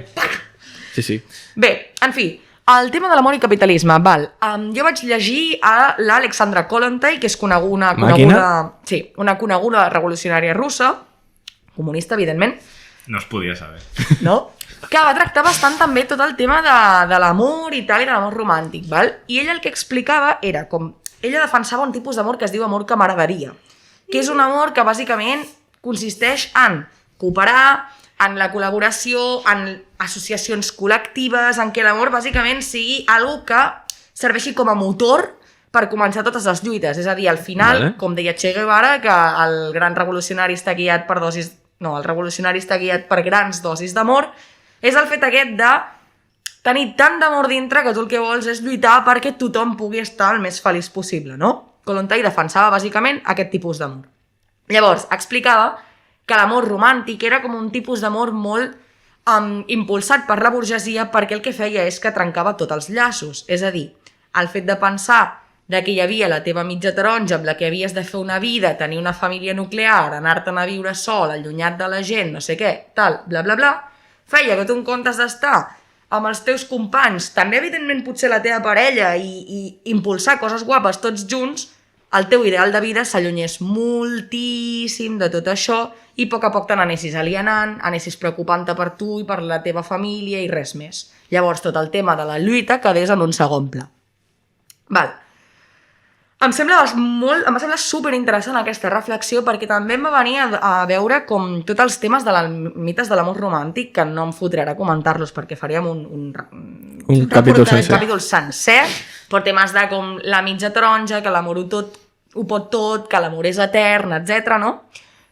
Sí. Bé, en fi, el tema de l'amor i capitalisme, val. Jo vaig llegir a l'Alexandra Kollontai, que és una coneguda revolucionària russa, comunista, evidentment, No es podia saber. no? Que va tractar bastant també tot el tema de l'amor i tal, i de l'amor romàntic, val? I ella el que explicava era com... Ella defensava un tipus d'amor que es diu amor camaraderia, que és un amor que bàsicament consisteix en cooperar, en la col·laboració, en associacions col·lectives, en què l'amor bàsicament sigui algo que serveixi com a motor per començar totes les lluites. És a dir, al final, Vale. com deia Che Guevara, que el gran revolucionari està guiat per dosis... No, el revolucionari està guiat per grans dosis d'amor, és el fet aquest de tenir tant d'amor dintre que tu el que vols és lluitar perquè tothom pugui estar el més feliç possible, no? Kollontai defensava bàsicament aquest tipus d'amor. Llavors, explicava que l'amor romàntic era com un tipus d'amor molt impulsat per la burgesia perquè el que feia és que trencava tots els llaços. És a dir, el fet de pensar de que hi havia la teva mitja taronja amb la que havies de fer una vida, tenir una família nuclear, anar-te'n a viure sol, allunyat de la gent, no sé què, tal, bla, bla, bla, feia que tu en comptes d'estar amb els teus companys, també evidentment potser la teva parella i impulsar coses guapes tots junts, el teu ideal de vida s'allunyés moltíssim de tot això i a poc te n'anessis alienant, anessis preocupant-te per tu i per la teva família i res més. Llavors tot el tema de la lluita quedés en un segon pla. Val. Em va semblar superinteressant aquesta reflexió perquè també em va venir a veure com tots els temes de mites de l'amor romàntic, que no em fotré ara a comentar-los perquè faríem un capítol sencer. capítol sencer, per temes de com la mitja taronja, que l'amor ho pot tot, que l'amor és etern, etc. no?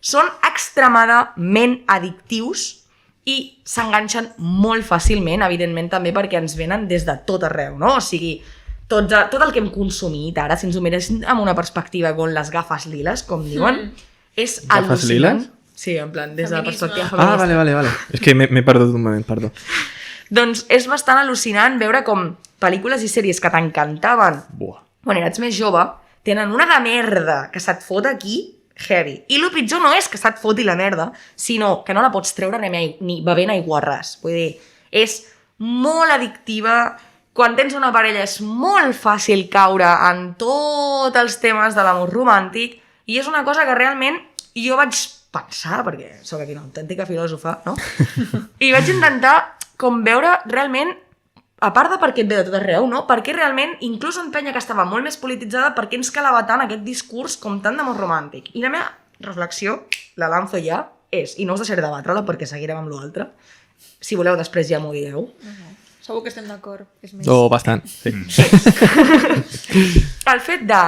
Són extremadament addictius i s'enganxen molt fàcilment, evidentment també perquè ens venen des de tot arreu, no? O sigui, tot el que hem consumit ara, si ens ho miréssim amb una perspectiva com les gafes liles, com diuen, és Gafes al·lucinant. liles? Sí, en plan, des de la Feminisme. perspectiva feminista. Vale. És que m'he perdut un moment, perdó. Doncs és bastant al·lucinant veure com pel·lícules i sèries que t'encantaven Buah. quan eres més jove, tenen una de merda que se't fot aquí, heavy. I el pitjor no és que se't foti la merda, sinó que no la pots treure ni bevent aiguarràs. Vull dir, és molt addictiva. Quan tens una parella és molt fàcil caure en tots els temes de l'amor romàntic i és una cosa que realment jo vaig pensar, perquè sóc aquí una autèntica filòsofa, no? I vaig intentar com veure realment, a part de per què et ve de tot arreu, no? Per què realment, inclús en penya que estava molt més polititzada, per què ens calava tant aquest discurs com tant d'amor romàntic? I la meva reflexió, la lanzo ja, és, i no us deixaré debatre-la perquè seguirem amb l'altre, si voleu després ja m'ho dieu. Segur que estem d'acord. És més... Bastant, sí. El fet de...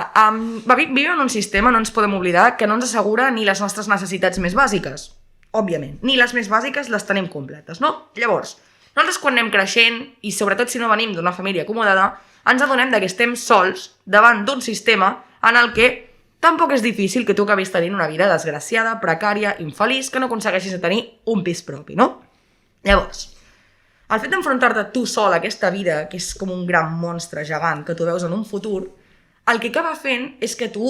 vivim en un sistema, no ens podem oblidar, que no ens assegura ni les nostres necessitats més bàsiques, òbviament. Ni les més bàsiques les tenim completes, no? Llavors, nosaltres quan anem creixent, i sobretot si no venim d'una família acomodada, ens adonem que estem sols davant d'un sistema en el que tampoc és difícil que tu acabis tenint una vida desgraciada, precària, infeliç, que no aconsegueixis de tenir un pis propi, no? Llavors, el fet d'enfrontar-te tu sol a aquesta vida, que és com un gran monstre gegant que tu veus en un futur, el que acaba fent és que tu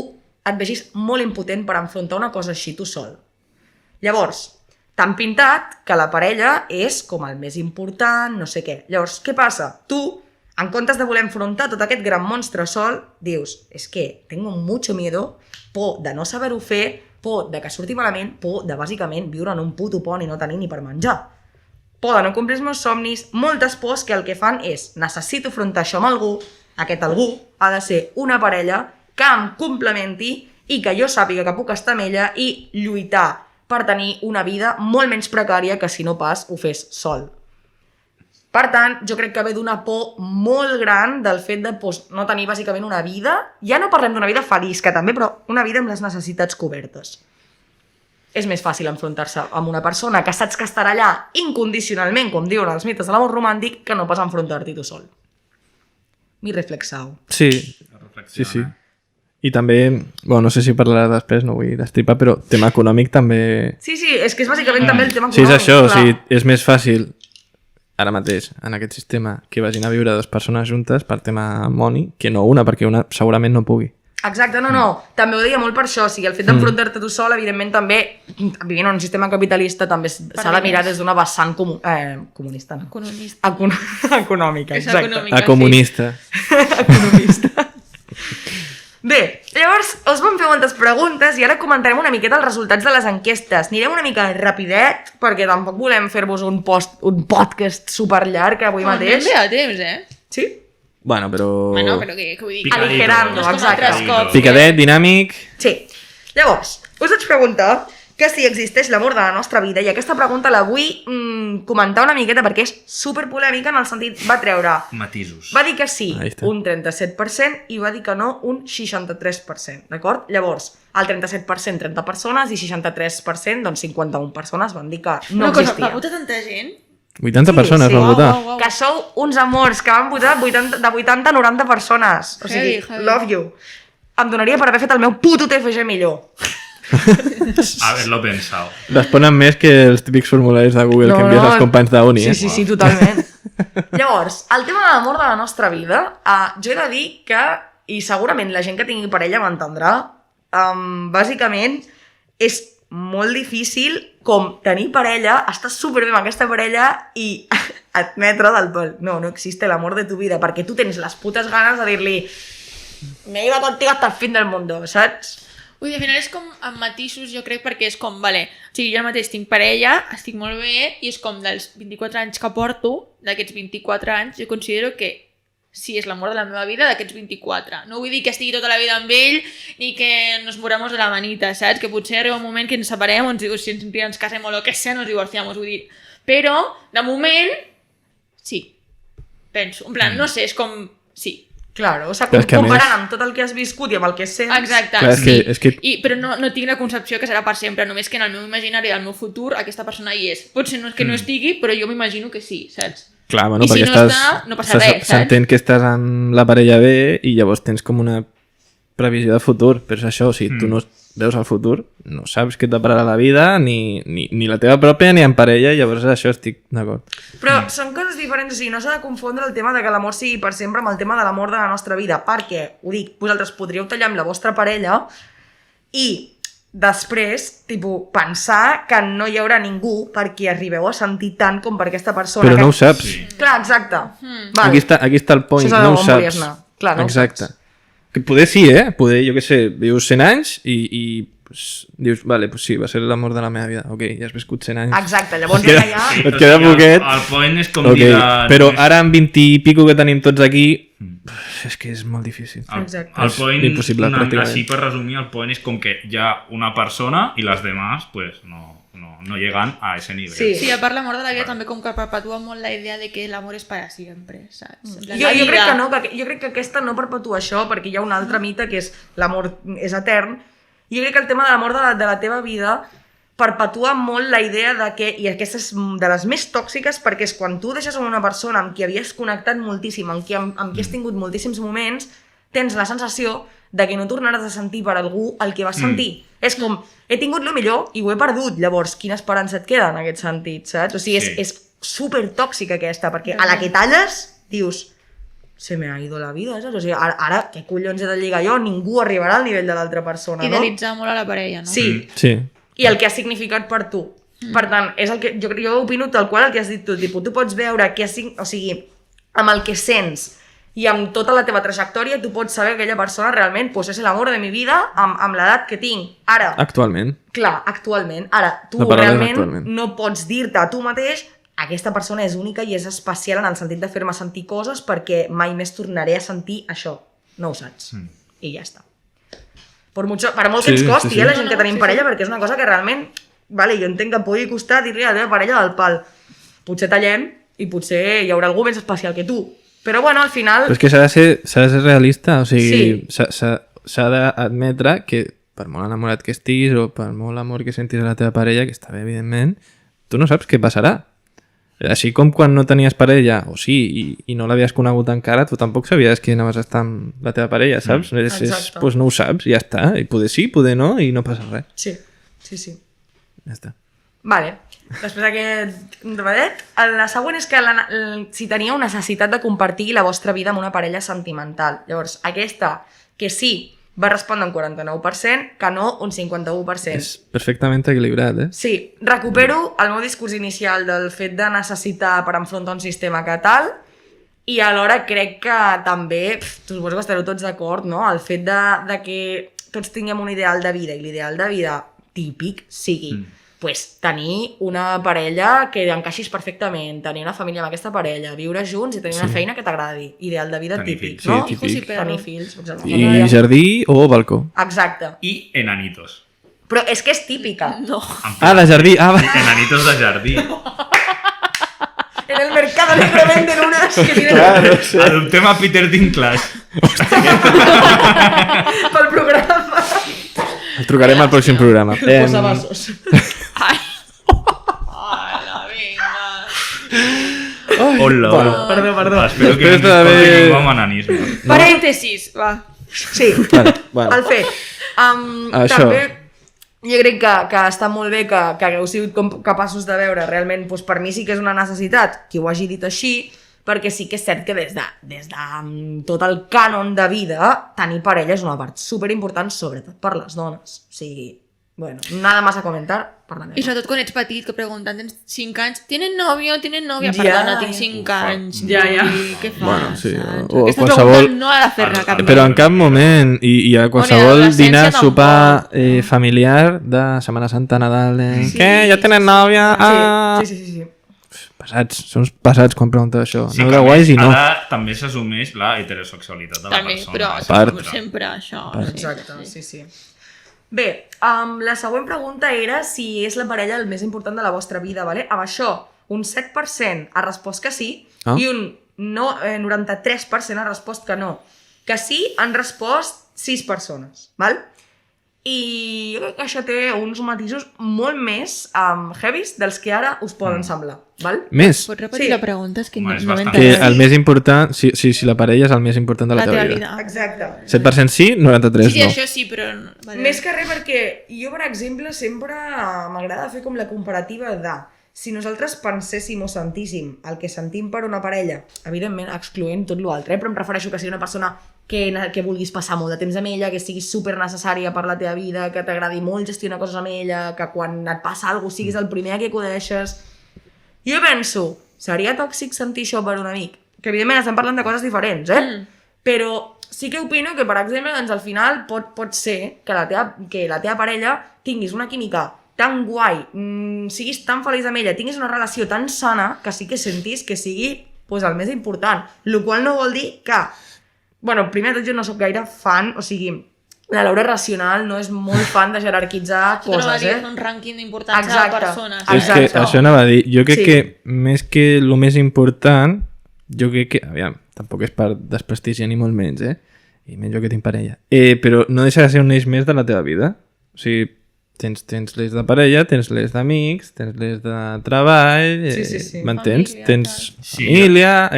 et vegis molt impotent per enfrontar una cosa així tu sol. Llavors, t'han pintat que la parella és com el més important, no sé què. Llavors, què passa? Tu, en comptes de voler enfrontar tot aquest gran monstre sol, dius, és que tengo mucho miedo, por de no saber-ho fer, por de que surti malament, por de bàsicament viure en un puto pont i no tenir ni per menjar. Por de no complir els meus somnis, moltes pors que el que fan és necessito afrontar això amb algú, aquest algú ha de ser una parella que em complementi i que jo sàpiga que puc estar amb ella i lluitar per tenir una vida molt menys precària que si no pas ho fes sol. Per tant, jo crec que ve d'una por molt gran del fet de no tenir bàsicament una vida, ja no parlem d'una vida feliç, que també, però una vida amb les necessitats cobertes. és més fàcil enfrontar-se amb una persona que saps que estarà allà incondicionalment, com diuen els mites de l'amor romàntic, que no pas enfrontar-t'hi tu sol. Mi reflexau. Sí, sí. I també, bueno, no sé si parlarà després, no vull destripar, però tema econòmic també... Sí, és que és bàsicament també el tema Sí, econòmic. és això, o clar. sigui, és més fàcil ara mateix, en aquest sistema, que vagin a viure dues persones juntes per tema money, que no una, perquè una segurament no pugui. Exacte, no. També ho deia molt per això. O sigui, el fet d'enfrontar-te tu sol, evidentment, també, vivint en un sistema capitalista, també s'ha de mirar des d'una vessant comunista. No? Economista. Econòmica, És exacte. econòmica. A comunista. Economista. Bé, llavors us vam fer moltes preguntes i ara comentarem una miqueta els resultats de les enquestes. Anirem una mica rapidet, perquè tampoc volem fer-vos un podcast superllarg avui mateix. Anem bé a temps, Sí? Bueno, però... Bueno, però què vull dir? Picadito. Aligerando, No és com exacte. altres cops. Picadet, dinàmic... Sí. Llavors, us vaig preguntar que si existeix l'amor de la nostra vida, i aquesta pregunta la vull comentar una miqueta perquè és superpolèmica en el sentit, va treure... Matisos. Va dir que sí, Ahí està. un 37%, i va dir que no, un 63%, d'acord? Llavors, el 37%, 30 persones, i 63%, doncs 51 persones van dir que no Una cosa, existia. va votar tanta gent? 80 persones sí. van Uau, votar. Que sou uns amors, que van votar 80, de 80 a 90 persones. O sigui, Heavy. love you. Em donaria per haver fet el meu puto TFG millor. Haberlo pensado. Responen més que els típics formularis de Google que envies als companys d'uni, eh? Sí, totalment. Llavors, el tema de l'amor de la nostra vida, jo he de dir que, i segurament la gent que tingui parella m'entendrà, bàsicament és molt difícil com tenir parella, estar superbé amb aquesta parella i admetre del pal. No existe el amor de tu vida, perquè tu tens les putes ganes de dir-li me iba contigo hasta el fin del mundo, saps? Ui, al final és com amb matisos, jo crec, perquè és com, vale, o sigui, jo ara mateix tinc parella, estic molt bé, i és com dels 24 anys que porto, d'aquests 24 anys, jo considero que sí, és l'amor de la meva vida d'aquests 24. No vull dir que estigui tota la vida amb ell, ni que nos moramos de la manita, saps? Que potser arriba un moment que ens separem, o si ens casem o lo que sea, nos divorciamos, vull dir. Però, de moment, sí. Penso. En plan, no sé, és com... Sí. Claro, o sigui, Però és que a comparant més- amb tot el que has viscut i amb el que sents... Exacte, Clar, sí. és que... Però no tinc la concepció que serà per sempre, només que en el meu imaginari, al meu futur, aquesta persona hi és. Potser no és que no estigui, però jo m'imagino que sí, saps? Clar, bueno, I si perquè no està, no passa res, saps? S'entén que estàs amb la parella bé i llavors tens com una previsió de futur, però és això, o sigui, tu no veus el futur, no saps què et depararà la vida, ni la teva pròpia, ni en parella, llavors és això, estic d'acord. Però són coses diferents, o sigui, no s'ha de confondre el tema de que l'amor sigui per sempre amb el tema de l'amor de la nostra vida, perquè, ho dic, vosaltres podríeu tallar amb la vostra parella i després, tipus, pensar que no hi haurà ningú perquè arribeu a sentir tant com per aquesta persona. Però que... no ho saps. Sí. Clar, exacte. Vale. Aquí està el point, Això no ho on saps. volies anar. Clar, no ho Exacte. Que poder sí, poder, jo què sé, vius 100 anys i pues, dius, vale, pues sí, va ser l'amor de la meva vida. Ok, ja has viscut 100 anys. Exacte, llavors Et queda- ja... Et queda poquet. El point és com Ok, dir... però ara amb 20 i pico que tenim tots aquí, és que és molt difícil. Exacte. El point, És impossible, pràcticament. així per resumir, el point és com que hi ha una persona i les demás pues, no llegan a ese nivel. Sí. Sí, a part l'amor de la vida també com que perpetua molt la idea de que l'amor és para sempre, saps? En plan, Jo la crec vida. que no, jo crec que aquesta no perpetua això, perquè hi ha un altre mite que és l'amor és etern. Jo crec que el tema de l'amor de la teva vida perpetua molt la idea de que, i aquesta és de les més tòxiques, perquè és quan tu deixes amb una persona amb qui havies connectat moltíssim, amb qui has tingut moltíssims moments, tens la sensació de que no tornaràs a sentir per algú el que vas sentir. És com, he tingut el millor i ho he perdut, llavors quina esperança et queda en aquest sentit, saps? O sigui, Sí. és super tòxica aquesta, perquè a la que talles dius, se me ha ido la vida, saps? O sigui, ara què collons he de lligar jo? Ningú arribarà al nivell de l'altra persona, no? Idealitzar molt a la parella, no? Sí, Sí. i el que ha significat per tu. Per tant, és el que jo opino tal qual el que has dit tu, tipus, tu pots veure què o sigui, amb el que sents i amb tota la teva trajectòria tu pots saber que aquella persona realment pues, és l'amor de mi vida amb l'edat que tinc. Ara, Actualment. clar, actualment, ara, tu No parlarem realment actualment. no pots dir-te a tu mateix aquesta persona és única i és especial en el sentit de fer-me sentir coses perquè mai més tornaré a sentir això. No ho saps. I ja està. Per molt que ens costi, sí. la gent que tenim parella, perquè és una cosa que realment, vale, jo entenc que pugui costar dir-li a la teva parella del pal. Potser tallem i potser hi haurà algú més especial que tu. Però bueno, al final... Però és que s'ha de ser realista, o sigui, s'ha d'admetre que per molt enamorat que estiguis o per molt amor que sentis a la teva parella, que està bé, evidentment, tu no saps què passarà. Així com quan no tenies parella, o sí, i no l'havies conegut encara, tu tampoc sabies que anaves a estar amb la teva parella, saps? Exacte. Pues no ho saps, ja està. I poder sí, poder no, i no passa res. Sí, sí, sí. Ja està. Vale. Després d'aquest debatet, la següent és que si teníeu necessitat de compartir la vostra vida amb una parella sentimental. Llavors, aquesta, que sí, va respondre un 49%, que no un 51%. És perfectament equilibrat, eh? Sí, recupero el meu discurs inicial del fet de necessitar per enfrontar un sistema que tal, i alhora crec que també, suposo que estareu tots d'acord, no? El fet de que tots tinguem un ideal de vida, i l'ideal de vida típic sigui pues, tenir una parella que encaixis perfectament, tenir una família amb aquesta parella, viure junts i tenir una feina que t'agradi. Ideal de vida Tenir típic, fills. no? Sí, típic. Hijos y perros. Tenir fills, per exemple. I jardí o balcó. Exacte. I enanitos. Però és que és típica. No. Ah, de jardí. Ah, va. Enanitos de jardí. En el mercado negro venden unas que tienen Claro, sí. Adoptem a Peter Dinklage. pel programa. El trucarem al pròxim programa. Posavasos. Ai. Hola, vinga. Hola. Bueno, perdó. Espero que Després no ens d'haver- porti ningú amb ananisme. Parèntesis, va. Sí, Bueno. el fet. Això. També jo crec que està molt bé que hagueu sigut capaços de veure realment, doncs per mi sí que és una necessitat que ho hagi dit així, perquè sí que és cert que des de tot el cànon de vida tenir parella és una part superimportant, sobretot per les dones. O sigui, bueno, nada más a comentar per la meva. I sobretot quan ets petit, que pregunten, tens 5 anys, ¿tienen novio? ¿Tienen novia? Ja, Perdona, tinc 5 anys. Ja. I què fas? Bueno, sí, saps? o Aquesta qualsevol- pregunta no ha de fer-la cap Però en nen. cap moment, i a qualsevol l'adolescència dinar, tampoc. sopar familiar de Setmana Santa, Nadal, què? Ja tenen nòvia? Ah! Sí. Passats, són passats quan pregunteu això. Sí, No que de a guais més, i no. ara també s'assumeix la heterosexualitat de la També, persona. però part. sempre això. Exacte, sí. Bé, la següent pregunta era si és la parella el més important de la vostra vida, vale? Amb això, un 7% ha respost que sí i un 93% ha respost que no. Que sí han respost 6 persones, val? I jo crec que això té uns matisos molt més heavies dels que ara us poden semblar, val? Més, Pots repetir Sí. la pregunta? És que Home, no és m'he bastant- que enterat. el més important, si la parella és el més important de la teva vida. Exacte. 7% sí, 93 Sí, no. això sí, però... Vale. Més que res perquè jo, per exemple, sempre m'agrada fer com la comparativa de si nosaltres penséssim o sentíssim el que sentim per una parella, evidentment excloent tot l'altre, però em refereixo que sigui una persona que vulguis passar molt de temps amb ella, que sigui super necessària per la teva vida, que t'agradi molt gestionar coses amb ella, que quan et passa alguna cosa siguis el primer a qui acudeixes. Jo penso, seria tòxic sentir això per un amic? Que evidentment estem parlant de coses diferents, Però sí que opino que, per exemple, doncs, al final pot ser que la teva parella tinguis una química tan guai, siguis tan feliç amb ella, tinguis una relació tan sana, que sí que sentis que sigui pues, el més important. El qual no vol dir que... Bueno, primer de tot jo no sóc gaire fan, o sigui, la Laura racional no és molt fan de jerarquitzar Això no va coses, dir un rànquing d'importància de Exacte. persones. És que Exacte. això anava a dir. Jo crec Sí. que més que el més important, jo crec que... Aviam, tampoc és per desprestigiar ni molt menys, I menys jo que tinc parella. Però no deixa de ser un eix més de la teva vida. O sigui, tens l'eix de parella, tens l'eix d'amics, tens l'eix de treball... Sí. M'entens? Família, Tens Sí, família,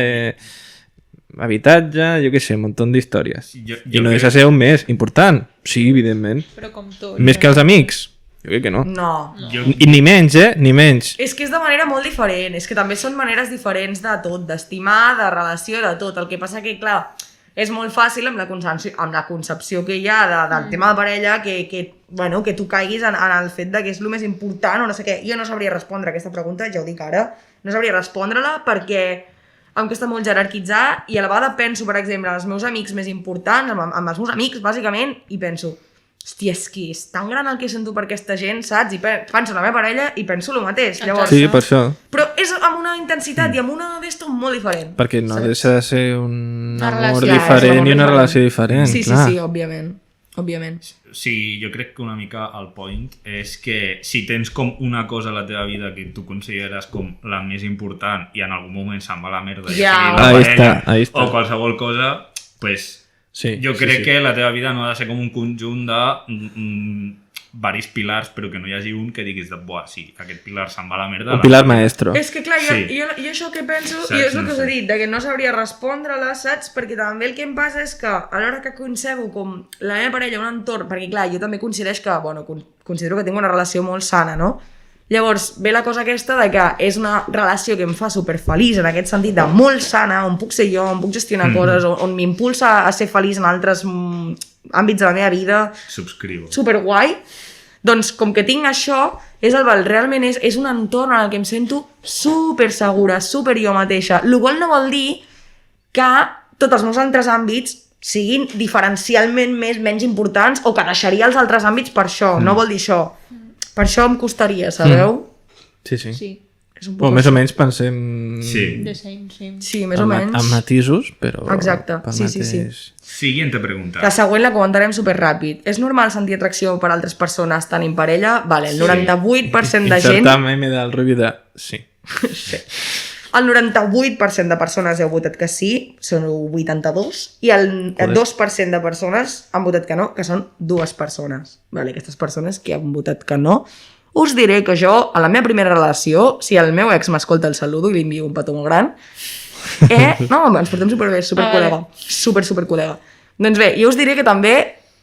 habitatge, jo què sé, un munt d'històries. Jo I no crec- deixa de ser un més important. Sí, evidentment. Però com tot. Més que els amics? Jo crec que no. No. I ni menys, Ni menys. És que és de manera molt diferent, és que també són maneres diferents de tot, d'estimar, de relació, de tot. El que passa que, clar, és molt fàcil amb la concepció que hi ha del tema de parella que tu caiguis en el fet de que és el més important o no sé què. Jo no sabria respondre a aquesta pregunta, ja ho dic ara, no sabria respondre-la perquè em costa molt jerarquitzar i a la vegada penso, per exemple, en els meus amics més importants, amb els meus amics, bàsicament, i penso, hòstia, és que és tan gran el que sento per aquesta gent, saps? I penso en la meva parella i penso el mateix. Llavors, Sí, per això. però és amb una intensitat i amb una d'esto molt diferent. Perquè no saps? deixa de ser un Una amor relació. diferent i una relació diferent, Sí, clar. sí, òbviament. Òbviament. Sí, jo crec que una mica el point és que si tens com una cosa a la teva vida que tu consideres com la més important i en algun moment se'n va a la merda i Ja. sigui la Ahí parella està, ahí està. o qualsevol cosa, pues Sí, Jo crec que la teva vida no ha de ser com un conjunt de varis pilars, però que no hi hagi un que diguis de, buah, sí, aquest pilar se'n va a la merda. Un pilar maestro. És que clar, Sí. jo això que penso, Saps? i és el No que us sé. he dit, de que no sabria respondre-la, saps? Perquè també el que em passa és que a l'hora que concebo com la meva parella un entorn, perquè clar, jo també considero que, considero que tinc una relació molt sana, no? Llavors, ve la cosa aquesta de que és una relació que em fa superfeliç, en aquest sentit de molt sana, on puc ser jo, on puc gestionar coses, on m'impulsa a ser feliç en altres àmbits de la meva vida, Subscribo. superguai. Doncs com que tinc això, realment és un entorn en el que em sento super segura, super jo mateixa. El qual no vol dir que tots els meus altres àmbits siguin diferencialment menys importants o que deixaria els altres àmbits per això. No vol dir això. Per això em costaria, sabeu? Sí, sí. Sí, És un poc O més o menys pensem Sí. the same, sí. Sí, més o menys. amb matisos, però... Exacte, pel sí. mateix. Siguiente pregunta. La següent la comentarem superràpid. És normal sentir atracció per altres persones tenint parella? Vale, el 98% de gent... Insertar meme del Rubi de... Sí. El 98% de persones heu votat que sí, són 82, i el 2% de persones han votat que no, que són 2 persones. Vale, aquestes persones que han votat que no. Us diré que jo, a la meva primera relació, si el meu ex m'escolta el saludo i li envio un petó molt gran, no, ens portem superbé, supercol·lega, supercol·lega. Doncs bé, jo us diré que també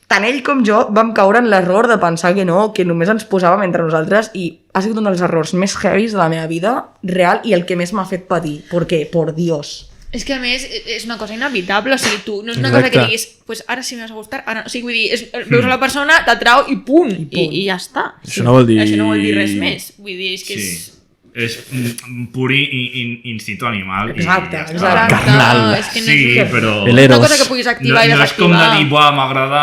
tant ell com jo vam caure en l'error de pensar que no, que només ens posàvem entre nosaltres, i ha sigut un dels errors més heavies de la meva vida real i el que més m'ha fet patir. ¿Por qué? Por Dios. És que a més és una cosa inevitable, o sigui, tu no és una Exacte. cosa que diguis, pues ara sí m'has a gustar, ara no. O sigui, vull dir, veus a la persona, t'atrau i punt, i ja està. Això no vol dir... Això no vol dir res més. Vull dir, és que Sí. És pur instinto animal. Exacte, I ja està. exacte. Carnal. És que no Sí, és però... El una Eros. cosa que puguis activar i no és com de desactivar. dir, buah, m'agrada,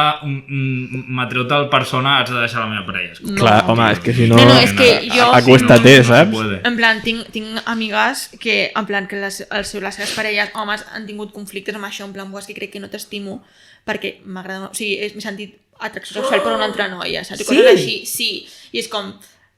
m'atreu tal persona, haig de deixar la meva parella. És com, Clar, home, és que si no... No, és que jo- Acuéstate, no se saps? puede. En plan, tinc amigues que, en plan, que les seves parelles, homes, han tingut conflictes amb això, en plan, és que crec que no t'estimo perquè m'agrada... O sigui, m'he sentit atracció sexual per una altra noia, saps? Sí? Coses així, sí. I és com,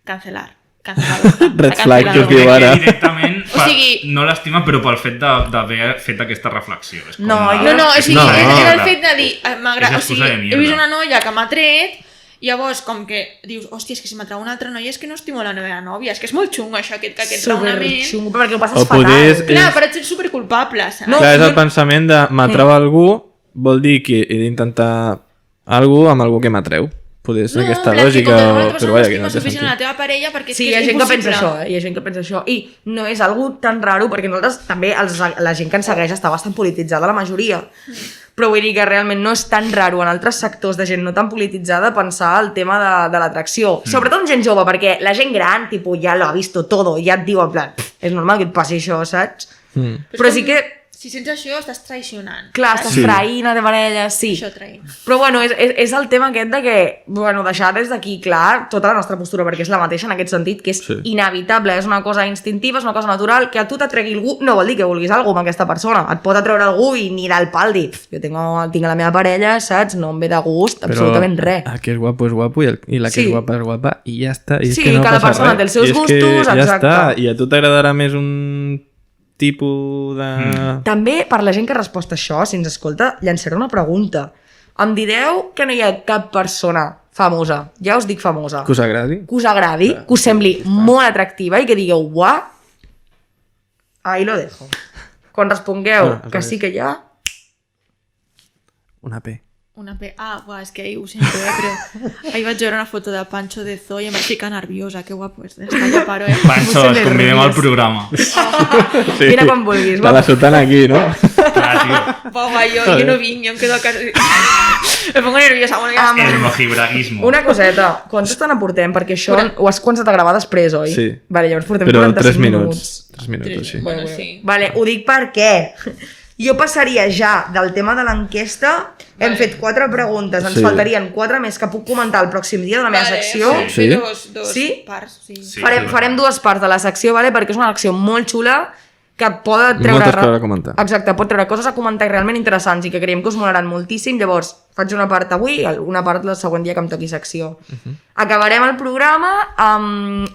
cancelar. Red flag, que es diu Crec ara. que directament O sigui- no l'estima, però pel fet d'haver fet aquesta reflexió. És com No, una- No, o sigui, No. és el fet de dir, m'agrada, És o sigui, excusa de mierda. he vist una noia que m'ha tret, llavors com que dius, hòstia, és que si m'atrau una altra noia és que no estimo la meva nòvia, és que és molt xungo això, aquest raonament. Superxungo, perquè ho passes O fatal. podries- Clar, però ets superculpable, saps? No, Clar, és jo- el pensament de m'atreu algú, vol dir que he d'intentar algú amb algú que m'atreu. Poder ser aquesta en plan, lògica, que com que una però persona vaja, no que no estima té suficient a la sentit. teva parella perquè és Sí, que hi ha és gent que pensa impossible. això, hi ha gent que pensa això. I no és algo tan raro, perquè nosaltres també, la gent que ens segueix està bastant polititzada, la majoria. Però vull dir que realment no és tan raro en altres sectors de gent no tan polititzada pensar el tema de l'atracció. Sobretot en gent jove, perquè la gent gran, tipus, ja lo ha visto todo, ja et diu en plan, és normal que et passi això, saps? Però sí que, Si sents això, estàs traicionant. clar, saps? estàs traint a de parella, sí. Això traïnt. Però bueno, és el tema aquest de que, bueno, deixar des d'aquí clar tota la nostra postura, perquè és la mateixa en aquest sentit, que és Sí. inevitable, és una cosa instintiva, és una cosa natural, que a tu t'atregui algú no vol dir que vulguis alguna cosa amb aquesta persona, et pot atreure algú i ni del pal dir, jo tinc a la meva parella, saps? No em ve de gust, absolutament res. El que és guapo i la que Sí. és guapa i ja està. I és Sí, que no cada passa persona res. té els seus I és que gustos, ja exacte. està. I a tu t'agradarà més un tipus de... També, per la gent que ha respost a això, si ens escolta, llançaré una pregunta. Em direu que no hi ha cap persona famosa, ja us dic famosa, Que us agradi? que us agradi, que us sembli molt atractiva i que digueu, uah, ahí lo dejo. Quan respongueu que sí que hi ha, Una P. Una P. Ah, buah, és que ahir ho sento, però ahir vaig veure una foto de Pancho de Zoo i em vaig ficar nerviosa. Que guapo és. Està ja paro, Pancho, et convidem al programa. Sí. Vine quan vulguis, Te va. la sotana aquí, no? Clar, tio. Buah, jo no vinc, jo em quedo a casa. Me pongo nerviosa. Bueno, ja està. El mojibraguismo. Una coseta, quants estona portem? Perquè això ho has començat a gravar després, oi? Sí. Vale, llavors portem Però 45 3 minuts. 3 minuts, sí. Bueno, sí. Vale, ho dic perquè jo passaria ja del tema de l'enquesta, hem fet 4 preguntes, ens Sí. faltarien 4 més que puc comentar el pròxim dia de la meva secció. Vale, Sí. dos Sí? parts, sí. Sí. Farem 2 parts de la secció, vale? Perquè és una secció molt xula que et pot treure... Moltes coses a comentar. Exacte, pot treure coses a comentar i realment interessants i que creiem que us molaran moltíssim. Llavors, faig una part avui i una part el següent dia que em toqui secció. Acabarem el programa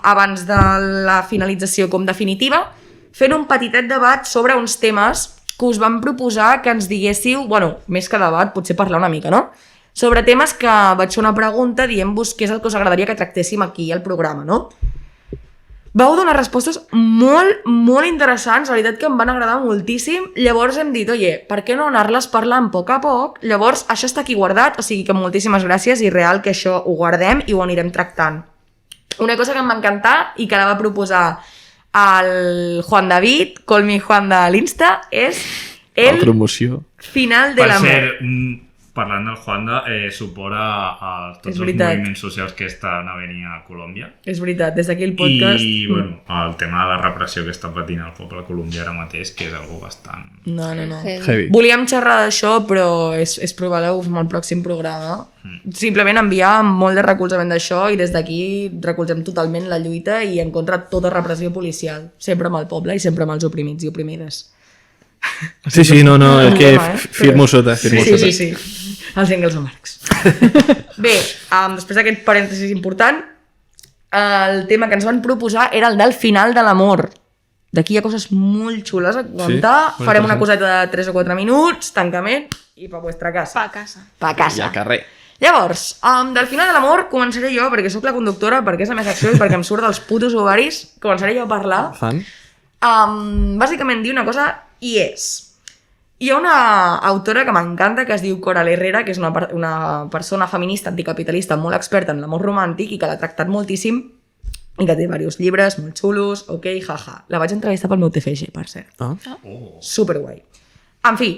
abans de la finalització com definitiva fent un petitet debat sobre uns temes que us vam proposar que ens diguéssiu, bueno, més que debat, potser parlar una mica, no? Sobre temes que vaig fer una pregunta dient-vos què és el que us agradaria que tractéssim aquí al programa, no? Vau donar respostes molt, molt interessants, la veritat que em van agradar moltíssim. Llavors hem dit, oye, per què no anar-les parlant a poc? Llavors, això està aquí guardat, o sigui que moltíssimes gràcies i real que això ho guardem i ho anirem tractant. Una cosa que em va encantar i que la va proposar el Juan David, Call Me Juan de l'Insta, és el promoció final de Per l'amor. ser, parlant del Juanda, suport a tots És els veritat. moviments socials que estan a venir a Colòmbia. És veritat, des d'aquí el podcast... I, bueno, el tema de la repressió que està patint el poble colombià ara mateix, que és algo bastant... No. Heavy. Volíem xerrar d'això, però és provar-ho en el pròxim programa. Simplement enviar molt de recolzament d'això i des d'aquí recolzem totalment la lluita i en contra de tota repressió policial. Sempre amb el poble i sempre amb els oprimits i oprimides. Sí, no, és que tema, firmo sota. Sí. Els Engels de Marx. Bé, després d'aquest parèntesis important, el tema que ens van proposar era el del final de l'amor. D'aquí hi ha coses molt xules a comentar. Sí, Farem una coseta de 3 o 4 minuts, tancament, i pa vuestra casa. Pa casa. Pa casa. I al carrer. Llavors, del final de l'amor començaré jo, perquè sóc la conductora, perquè és la meva secció i perquè em surt dels putos ovaris, començaré jo a parlar. Fan? Bàsicament dir una cosa, i és... Hi ha una autora que m'encanta que es diu Coral Herrera, que és una persona feminista anticapitalista molt experta en l'amor romàntic i que l'ha tractat moltíssim i que té diversos llibres molt xulos, ok, jaja. La vaig entrevistar pel meu TFG, per cert. Ah. Superguai. En fi,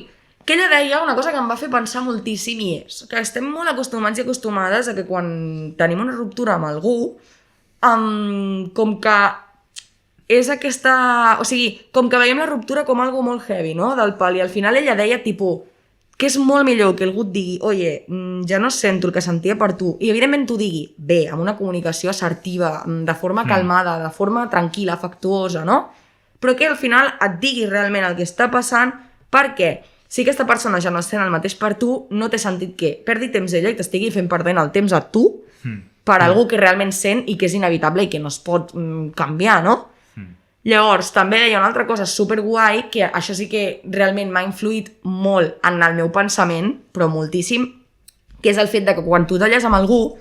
que ella deia una cosa que em va fer pensar moltíssim i és que estem molt acostumats i acostumades a que quan tenim una ruptura amb algú, com que és aquesta... O sigui, com que veiem la ruptura com algo molt heavy, no?, del pal, i al final ella deia, tipus, que és molt millor que algú et digui oye, ja no sento el que sentia per tu, i evidentment t'ho digui bé, amb una comunicació assertiva, de forma calmada, de forma tranquil·la, afectuosa, no? Però que al final et digui realment el que està passant, perquè si aquesta persona ja no sent el mateix per tu, no té sentit que perdi temps ella i t'estigui fent perdent el temps a tu per algú que realment sent i que és inevitable i que no es pot canviar, no? Llavors, també deia una altra cosa superguai, que això sí que realment m'ha influït molt en el meu pensament, però moltíssim, que és el fet de que quan tu talles amb algú,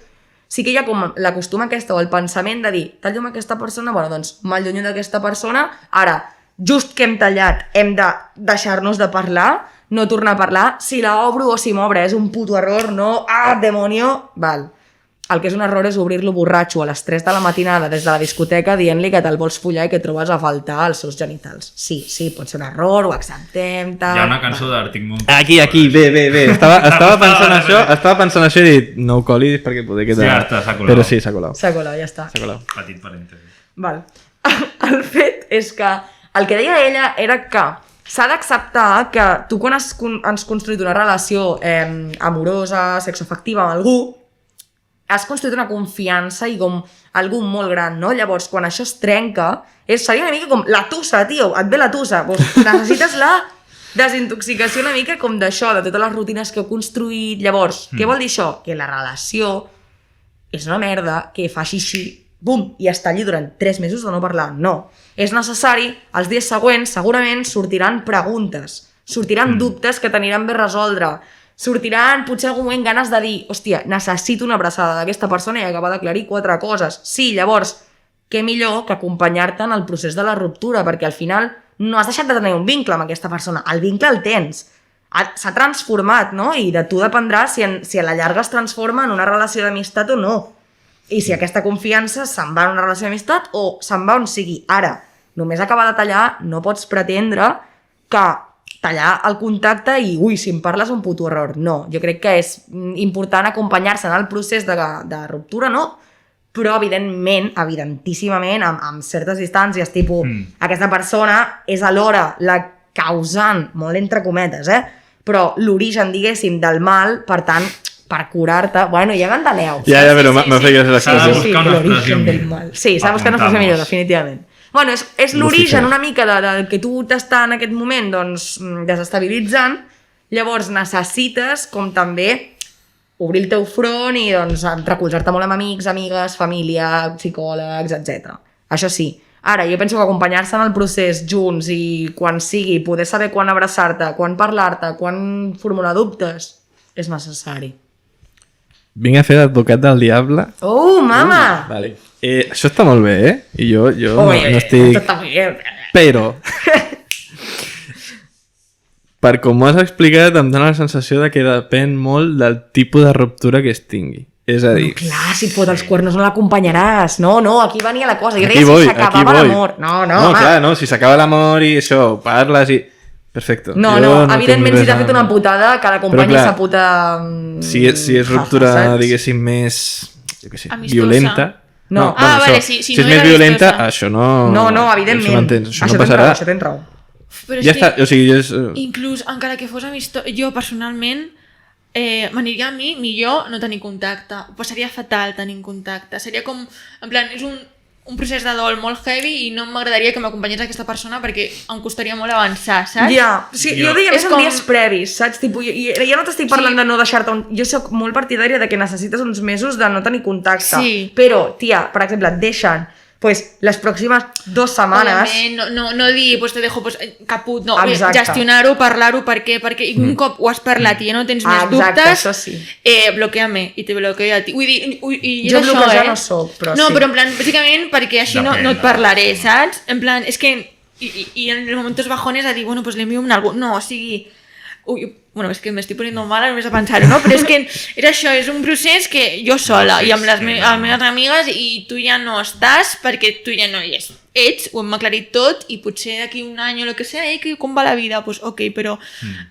sí que hi ha com la costum aquesta o el pensament de dir, tallo amb aquesta persona, bueno, doncs m'allunyo d'aquesta persona, ara, just que hem tallat, hem de deixar-nos de parlar, no tornar a parlar, si la obro o si m'obre, és un puto error, no, demonio, val. El que és un error és obrir-lo borratxo a les 3 de la matinada des de la discoteca dient-li que te'l vols follar i que trobes a faltar els seus genitals. Sí, pot ser un error, ho acceptem, tal... Hi ha una cançó d'Arctic Monkeys. Aquí, bé. Estava pensant això i he dit, no ho colis perquè poder quedar... Ja està, s'ha colat. Però sí, s'ha colat. S'ha colat, ja està. Petit parèntesi. Val. El fet és que el que deia ella era que s'ha d'acceptar que tu quan has construït una relació amorosa, sexoafectiva amb algú, has construït una confiança i com algú molt gran, no? Llavors, quan això es trenca, seria una mica com la tussa, tio, et ve la tussa. Doncs necessites la desintoxicació una mica com d'això, de totes les rutines que heu construït. Llavors, què vol dir això? Que la relació és una merda que fa xixi, bum, i es talli durant 3 mesos de no parlar. No. És necessari, els dies següents segurament sortiran preguntes, sortiran dubtes que t'aniran bé resoldre, sortiran potser algun moment ganes de dir hòstia, necessito una abraçada d'aquesta persona i acabar d'aclarir 4 coses. Sí, llavors, què millor que acompanyar-te en el procés de la ruptura, perquè al final no has deixat de tenir un vincle amb aquesta persona, el vincle el tens, s'ha transformat, no? I de tu dependrà si a la llarga es transforma en una relació d'amistat o no. I si aquesta confiança se'n va en una relació d'amistat o se'n va on sigui. Ara, només acabar de tallar, no pots pretendre que tallar el contacte i, si em parles un puto error. No, jo crec que és important acompanyar-se en el procés de ruptura, no? Però, evidentíssimament, amb certes distàncies, tipus, aquesta persona és alhora la causant, molt entre cometes, però l'origen, diguéssim, del mal, per tant, per curar-te... Bueno, ja m'enteneu. Ja, però m'ha fet gràcia l'expressió. S'ha de buscar una expressió millor. Sí, s'ha de buscar una expressió millor, definitivament. Bueno, és l'origen una mica del que tu t'està en aquest moment doncs, desestabilitzant, llavors necessites com també obrir el teu front i doncs, recolzar-te molt amb amics, amigues, família, psicòlegs, etc. Això sí, Ara, jo penso que acompanyar-se en el procés junts i quan sigui, poder saber quan abraçar-te, quan parlar-te, quan formular dubtes, és necessari. Vinc a fer d'advocat del diable. Oh, mama! Vale. Això està molt bé, eh? I jo no estic... Tot està molt bé. Però... per com ho has explicat, em dóna la sensació de que depèn molt del tipus de ruptura que es tingui. És a dir... Clar, si et fot els cuernos no l'acompanyaràs. No, aquí venia la cosa. Jo aquí deia voy, si s'acabava l'amor. No, home. clar, no, si s'acaba l'amor i això, parles i... Perfecto. No, Jo evidentment tinc si t'ha res fet una putada, que l'acompanyi Però clar, sa puta... Si és ruptura, diguéssim, més... Jo què sé, Amistosa. violenta... No. Vale, això, si si no és més era violenta, amistosa. això no... No, evidentment. Això m'entens, això no tens passarà. raó, això tens raó. Però és Ja que està, o sigui, és... inclús, encara que fos amistós, jo personalment m'aniria a mi millor no tenir contacte. Ho passaria fatal tenint contacte. Seria com, en plan, és un procés de dol molt heavy i no m'agradaria que m'acompanyés aquesta persona perquè em costaria molt avançar, saps? Ja, sí, jo deia més És en com- dies previs, saps? Tipo, jo no t'estic parlant de no deixar-te... Jo soc molt partidària de que necessites uns mesos de no tenir contacte. Sí. Però, tia, per exemple, et deixen pues, les pròximes 2 setmanes... Obviament, no dir, pues te dejo pues, caput, no, Exacte. gestionar-ho, parlar-ho, perquè i un cop ho has parlat i ja no tens més Exacte, dubtes, això sí. bloquea-me i te bloqueo a ti. Vull dir, i és Jo això, bloquejar no soc, però no, sí. però en plan, bàsicament perquè així no et parlaré, saps? En plan, és que i en els moments bajones a dir, bueno, pues le envio un algo. No, o sigui... Bueno, és que m'estic poniendo mala només a pensar-ho, no? Però és que és això, és un procés que jo sola i amb les meves amigues i tu ja no estàs perquè tu ja no hi ets, ho hem aclarit tot i potser d'aquí un any o el que sea, com va la vida? Pues ok, però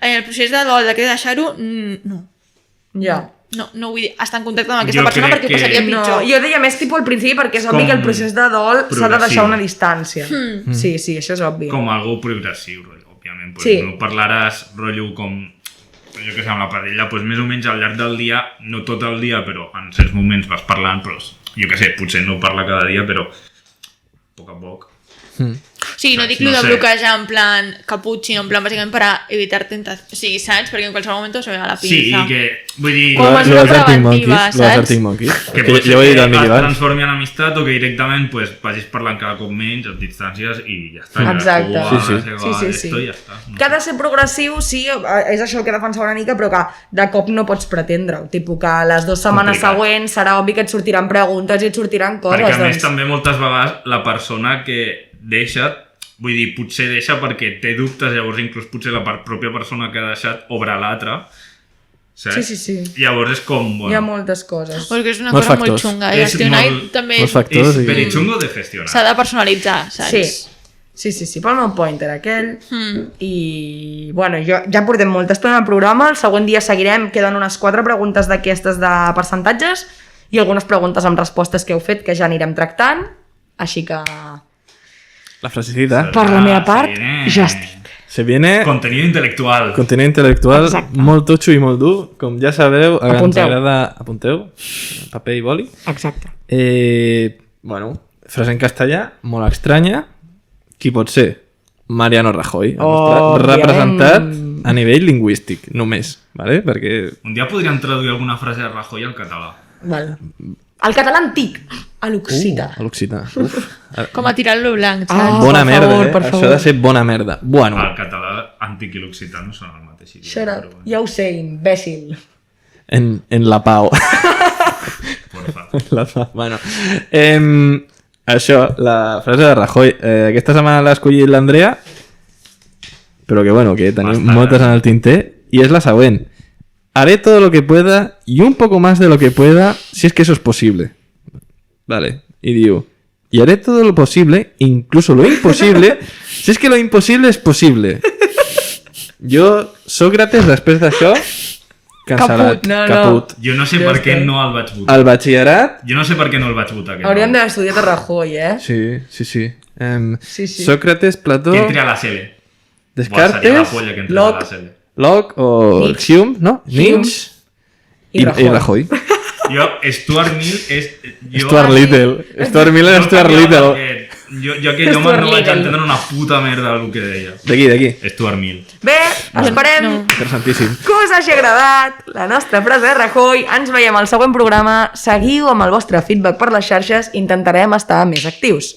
el procés de dol, de que deixar-ho, no. Ja. No vull dir, estar en contacte amb aquesta Jo persona crec perquè que- passaria No, pitjor. jo deia més tipus al principi perquè és És obvi que el com procés de dol s'ha de deixar progressiu. una distància. Sí, això és obvi. Com algú progressiu, rotllo, òbviament. Pues, Sí. No parlaràs, rotllo, com jo que sé, amb la parella, pues, més o menys al llarg del dia, no tot el dia, però en certs moments vas parlant, però jo que sé, potser no parla cada dia, però a poc a poc. O sigui, no dic No lo de sé. bloquejar en plan caput, sinó en plan bàsicament per a evitar tentacions. O sigui, saps? Perquè en qualsevol moment se ve a la pinza. Sí, i que, vull dir, Com a Lo dels mesura Arctic preventiva, Monkeys, lo dels saps? Arctic Monkeys. que Que pot ser jo ho he dit que al Miqui es abans. transformi en amistat o que directament pues, vagis parlant cada cop menys, amb distàncies i ja està. Exacte. Sí. I ja està. Que ha de ser progressiu, sí, és això el que defensava una mica, però que de cop no pots pretendre-ho. Tipo que les 2 setmanes Complicat. següents serà obvi que et sortiran preguntes i et sortiran coses. Perquè a més doncs... també moltes vegades la persona que deixa, vull dir, potser deixa perquè té dubtes, llavors inclús potser la pròpia persona que ha deixat obre l'altra, saps? Sí. Llavors és com, Hi ha bueno, moltes coses. Perquè és una Molts cosa molt factors. xunga. És Gestionar molt- i també molts factors. és i- verichungo de gestionar. s'ha de personalitzar, saps? Sí, pel meu pointer aquell. I, bueno, ja portem molta estona al programa, el següent dia seguirem, queden unes 4 preguntes d'aquestes de percentatges i algunes preguntes amb respostes que heu fet que ja anirem tractant, així que La frasecita. per la meva part viene ja estic. Se viene Contenido intelectual. contenido intel·lectual Exacte. molt totxo i molt dur. Com ja sabeu, ens Apunteu. agrada... Apunteu? Paper i boli. Exacte. Bueno, frase en castellà, molt estranya. Qui pot ser? Mariano Rajoy. El nostre Òbviament. representat a nivell lingüístic, només. ¿Vale? Perquè... Un dia podríem traduir alguna frase de Rajoy al català. Val. El català antic, a l'occità. A l'occità. Uf. Com a tirar-lo blanc, Ah, saps? Bona per merda, favor, eh? per Això favor. ha de ser bona merda. Bueno, El català antic i l'occità no són el mateix idioma. Shut up. però bueno, Ja ho sé, imbècil. en la pau. porfa. La pau. Bueno. Això, la frase de Rajoy. Aquesta setmana l'ha escollit l'Andrea, però que bueno, que tenim Bastant. moltes en el tinter, i és la següent. Haré todo lo que pueda y un poco más de lo que pueda si es que eso es posible. Vale. Y digo, y haré todo lo posible, incluso lo imposible, si es que lo imposible es posible. Jo, Sòcrates, després d'això, cancel·lat. Caput, no. Caput. Jo no sé Ja per què està. no el vaig votar. Al batxillerat, Jo no sé per què no el vaig votar. aquest Hauríem nom. d'haver estudiat a Rajoy, eh? sí. Sí. Sòcrates, Plató, Que entri a la Sele. Buah, seria la Descartes, polla que entrés a la Locke. Sele. Locke o Nietzsche. Hume, no? Nietzsche I Rajoy. i Rajoy. Jo, Stuart Mill és... Jo, Stuart Little. Stuart Mill és Stuart Little. Jo aquell home Stuart no vaig Little. entendre una puta merda del que deia. D'aquí. Stuart Mill. Bé, esperem No. Interessantíssim. que us hagi agradat la nostra frase de Rajoy. Ens veiem al següent programa. Seguiu amb el vostre feedback per les xarxes. Intentarem estar més actius.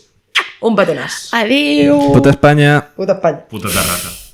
Un petó nas. Adéu! Puta Espanya. Puta Espanya. Puta Terrassa.